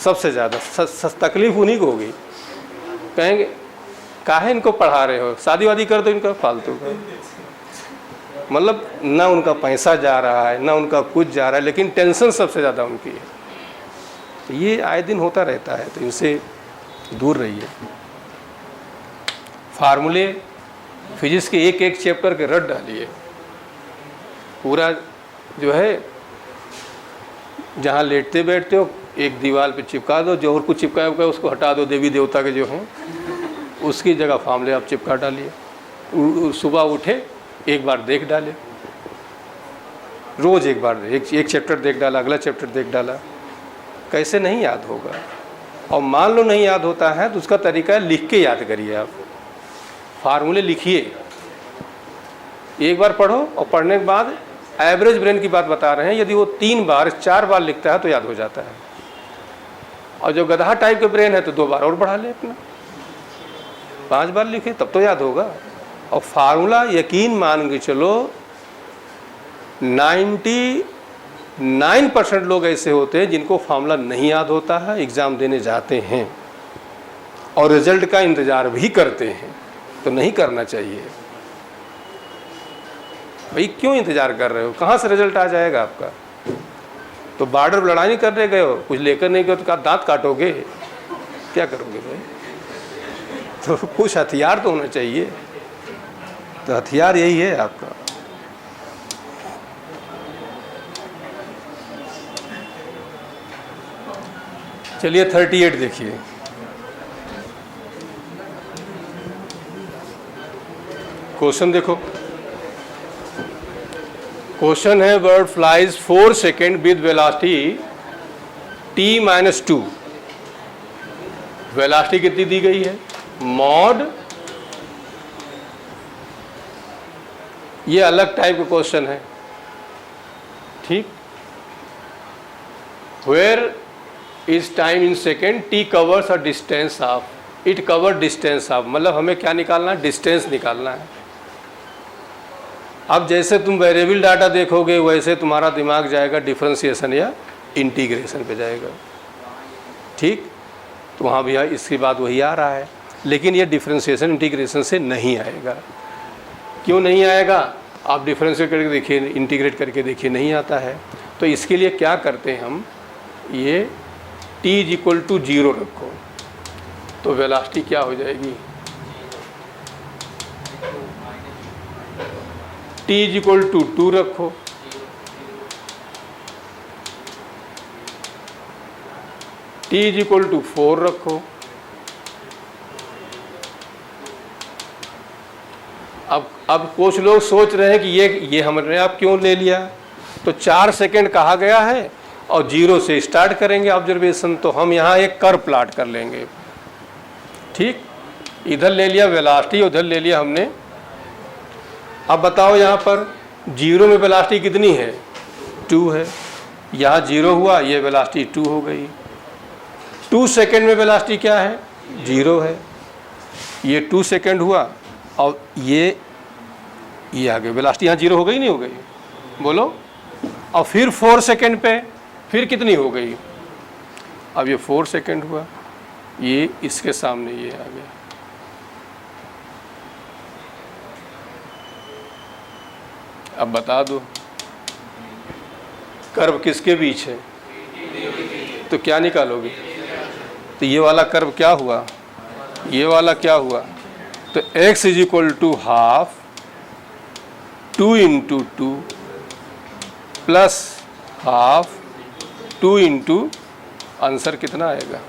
सबसे ज़्यादा तकलीफ़ उन्हीं को होगी। कहेंगे काहे इनको पढ़ा रहे हो, शादी वादी कर दो इनका, फालतू का। मतलब ना उनका पैसा जा रहा है, ना उनका कुछ जा रहा है, लेकिन टेंशन सबसे ज़्यादा उनकी है। तो ये आए दिन होता रहता है, तो इनसे दूर रहिए। फार्मूले फिजिक्स के एक एक चैप्टर के रट डालिए, पूरा जो है जहाँ लेटते बैठते हो एक दीवार पे चिपका दो, जो और कुछ चिपकाया हुआ है उसको हटा दो, देवी देवता के जो हैं उसकी जगह फार्मूले आप चिपका डालिए। सुबह उठे एक बार देख डाले, रोज़ एक बार एक चैप्टर देख डाला, अगला चैप्टर देख डाला, कैसे नहीं याद होगा। और मान लो नहीं याद होता है तो उसका तरीका है लिख के याद करिए। आप फार्मूले लिखिए, एक बार पढ़ो और पढ़ने के बाद एवरेज ब्रेन की बात बता रहे हैं, यदि वो 3 बार 4 बार लिखता है तो याद हो जाता है। और जो गधा टाइप के ब्रेन है तो 2 बार और बढ़ा ले अपना, 5 बार लिखे तब तो याद होगा। और फार्मूला यकीन मान के चलो 99% लोग ऐसे होते हैं जिनको फार्मूला नहीं याद होता है, एग्ज़ाम देने जाते हैं और रिजल्ट का इंतज़ार भी करते हैं। तो नहीं करना चाहिए भाई, क्यों इंतज़ार कर रहे हो, कहाँ से रिजल्ट आ जाएगा आपका। तो बॉर्डर लड़ाई नहीं करने गए हो, कुछ लेकर नहीं गए तो दांत काटोगे, क्या करोगे भाई। तो कुछ हथियार तो होना चाहिए, तो हथियार यही है आपका। चलिए 38 देखिए। क्वेश्चन देखो, क्वेश्चन है bird flies 4 second with velocity t-2। Velocity कितनी दी गई है, मॉड। ये अलग टाइप का क्वेश्चन है, ठीक। Where is time in second, t covers a distance of it cover distance of, मतलब हमें क्या निकालना है, डिस्टेंस निकालना है। अब जैसे तुम वेरिएबल डाटा देखोगे वैसे तुम्हारा दिमाग जाएगा डिफरेंशिएशन या इंटीग्रेशन पे जाएगा, ठीक। तो वहाँ भी इसकी बात वही आ रहा है, लेकिन ये डिफरेंशिएशन इंटीग्रेशन से नहीं आएगा। क्यों नहीं आएगा, आप डिफरेंशिएट करके देखिए, इंटीग्रेट करके देखिए, नहीं आता है। तो इसके लिए क्या करते हैं हम, ये t = 0 रखो तो वेलोसिटी क्या हो जाएगी, t = 2 रखो, t = 4 रखो। अब कुछ लोग सोच रहे हैं कि ये हमने आप क्यों ले लिया, तो 4 सेकंड कहा गया है और 0 से स्टार्ट करेंगे ऑब्जर्वेशन, तो हम यहाँ एक कर्व प्लाट कर लेंगे, ठीक। इधर ले लिया वेलोसिटी, उधर ले लिया हमने। अब बताओ यहाँ पर 0 में वेलोसिटी कितनी है, 2 है। यहाँ 0 हुआ, ये वेलोसिटी 2 हो गई। 2 सेकंड में वेलोसिटी क्या है, 0 है। ये 2 सेकंड हुआ और ये आ गई वेलोसिटी, यहाँ 0 हो गई नहीं हो गई, बोलो। और फिर 4 सेकंड पे फिर कितनी हो गई, अब ये 4 सेकंड हुआ, ये इसके सामने ये आ गया। अब बता दो कर्व किसके बीच है, तो क्या निकालोगे, तो ये वाला कर्व क्या हुआ, ये वाला क्या हुआ, तो x = ½ 2 × 2 प्लस ½ 2 × आंसर कितना आएगा।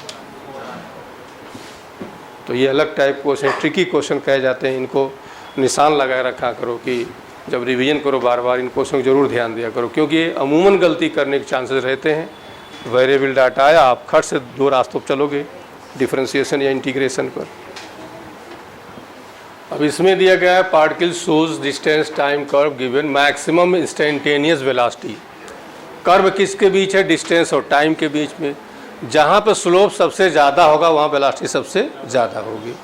तो ये अलग टाइप क्वेश्चन, ट्रिकी क्वेश्चन कहे जाते हैं, इनको निशान लगाए रखा करो कि जब रिवीजन करो बार बार इन क्वेश्चन को जरूर ध्यान दिया करो, क्योंकि ये अमूमन गलती करने के चांसेस रहते हैं। वेरिएबल डाटा आया, आप खट से 2 रास्तों पर चलोगे, डिफरेंशिएशन या इंटीग्रेशन पर। अब इसमें दिया गया है particle shows distance time curve given maximum instantaneous velocity. Curve किसके बीच है, डिस्टेंस और टाइम के बीच में। जहाँ पर स्लोप सबसे ज़्यादा होगा वहाँ वेलोसिटी सबसे ज़्यादा होगी।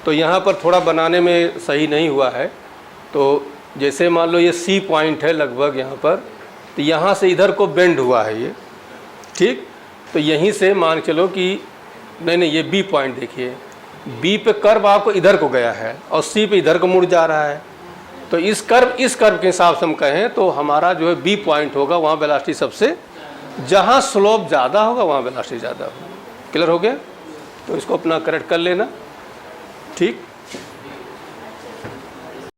तो यहाँ पर थोड़ा बनाने में सही नहीं हुआ है। तो जैसे मान लो ये C पॉइंट है लगभग यहाँ पर, तो यहाँ से इधर को बेंड हुआ है ये, ठीक। तो यहीं से मान चलो कि नहीं ये B पॉइंट देखिए, B पे कर्व आपको इधर को गया है और C पे इधर को मुड़ जा रहा है। तो इस कर्व के हिसाब से हम कहें तो हमारा जो है B पॉइंट होगा, वहाँ वेलोसिटी सबसे, जहाँ स्लोप ज़्यादा होगा वहाँ वेलोसिटी ज़्यादा होगी। क्लियर हो गया, तो इसको अपना करेक्ट कर लेना, ठीक।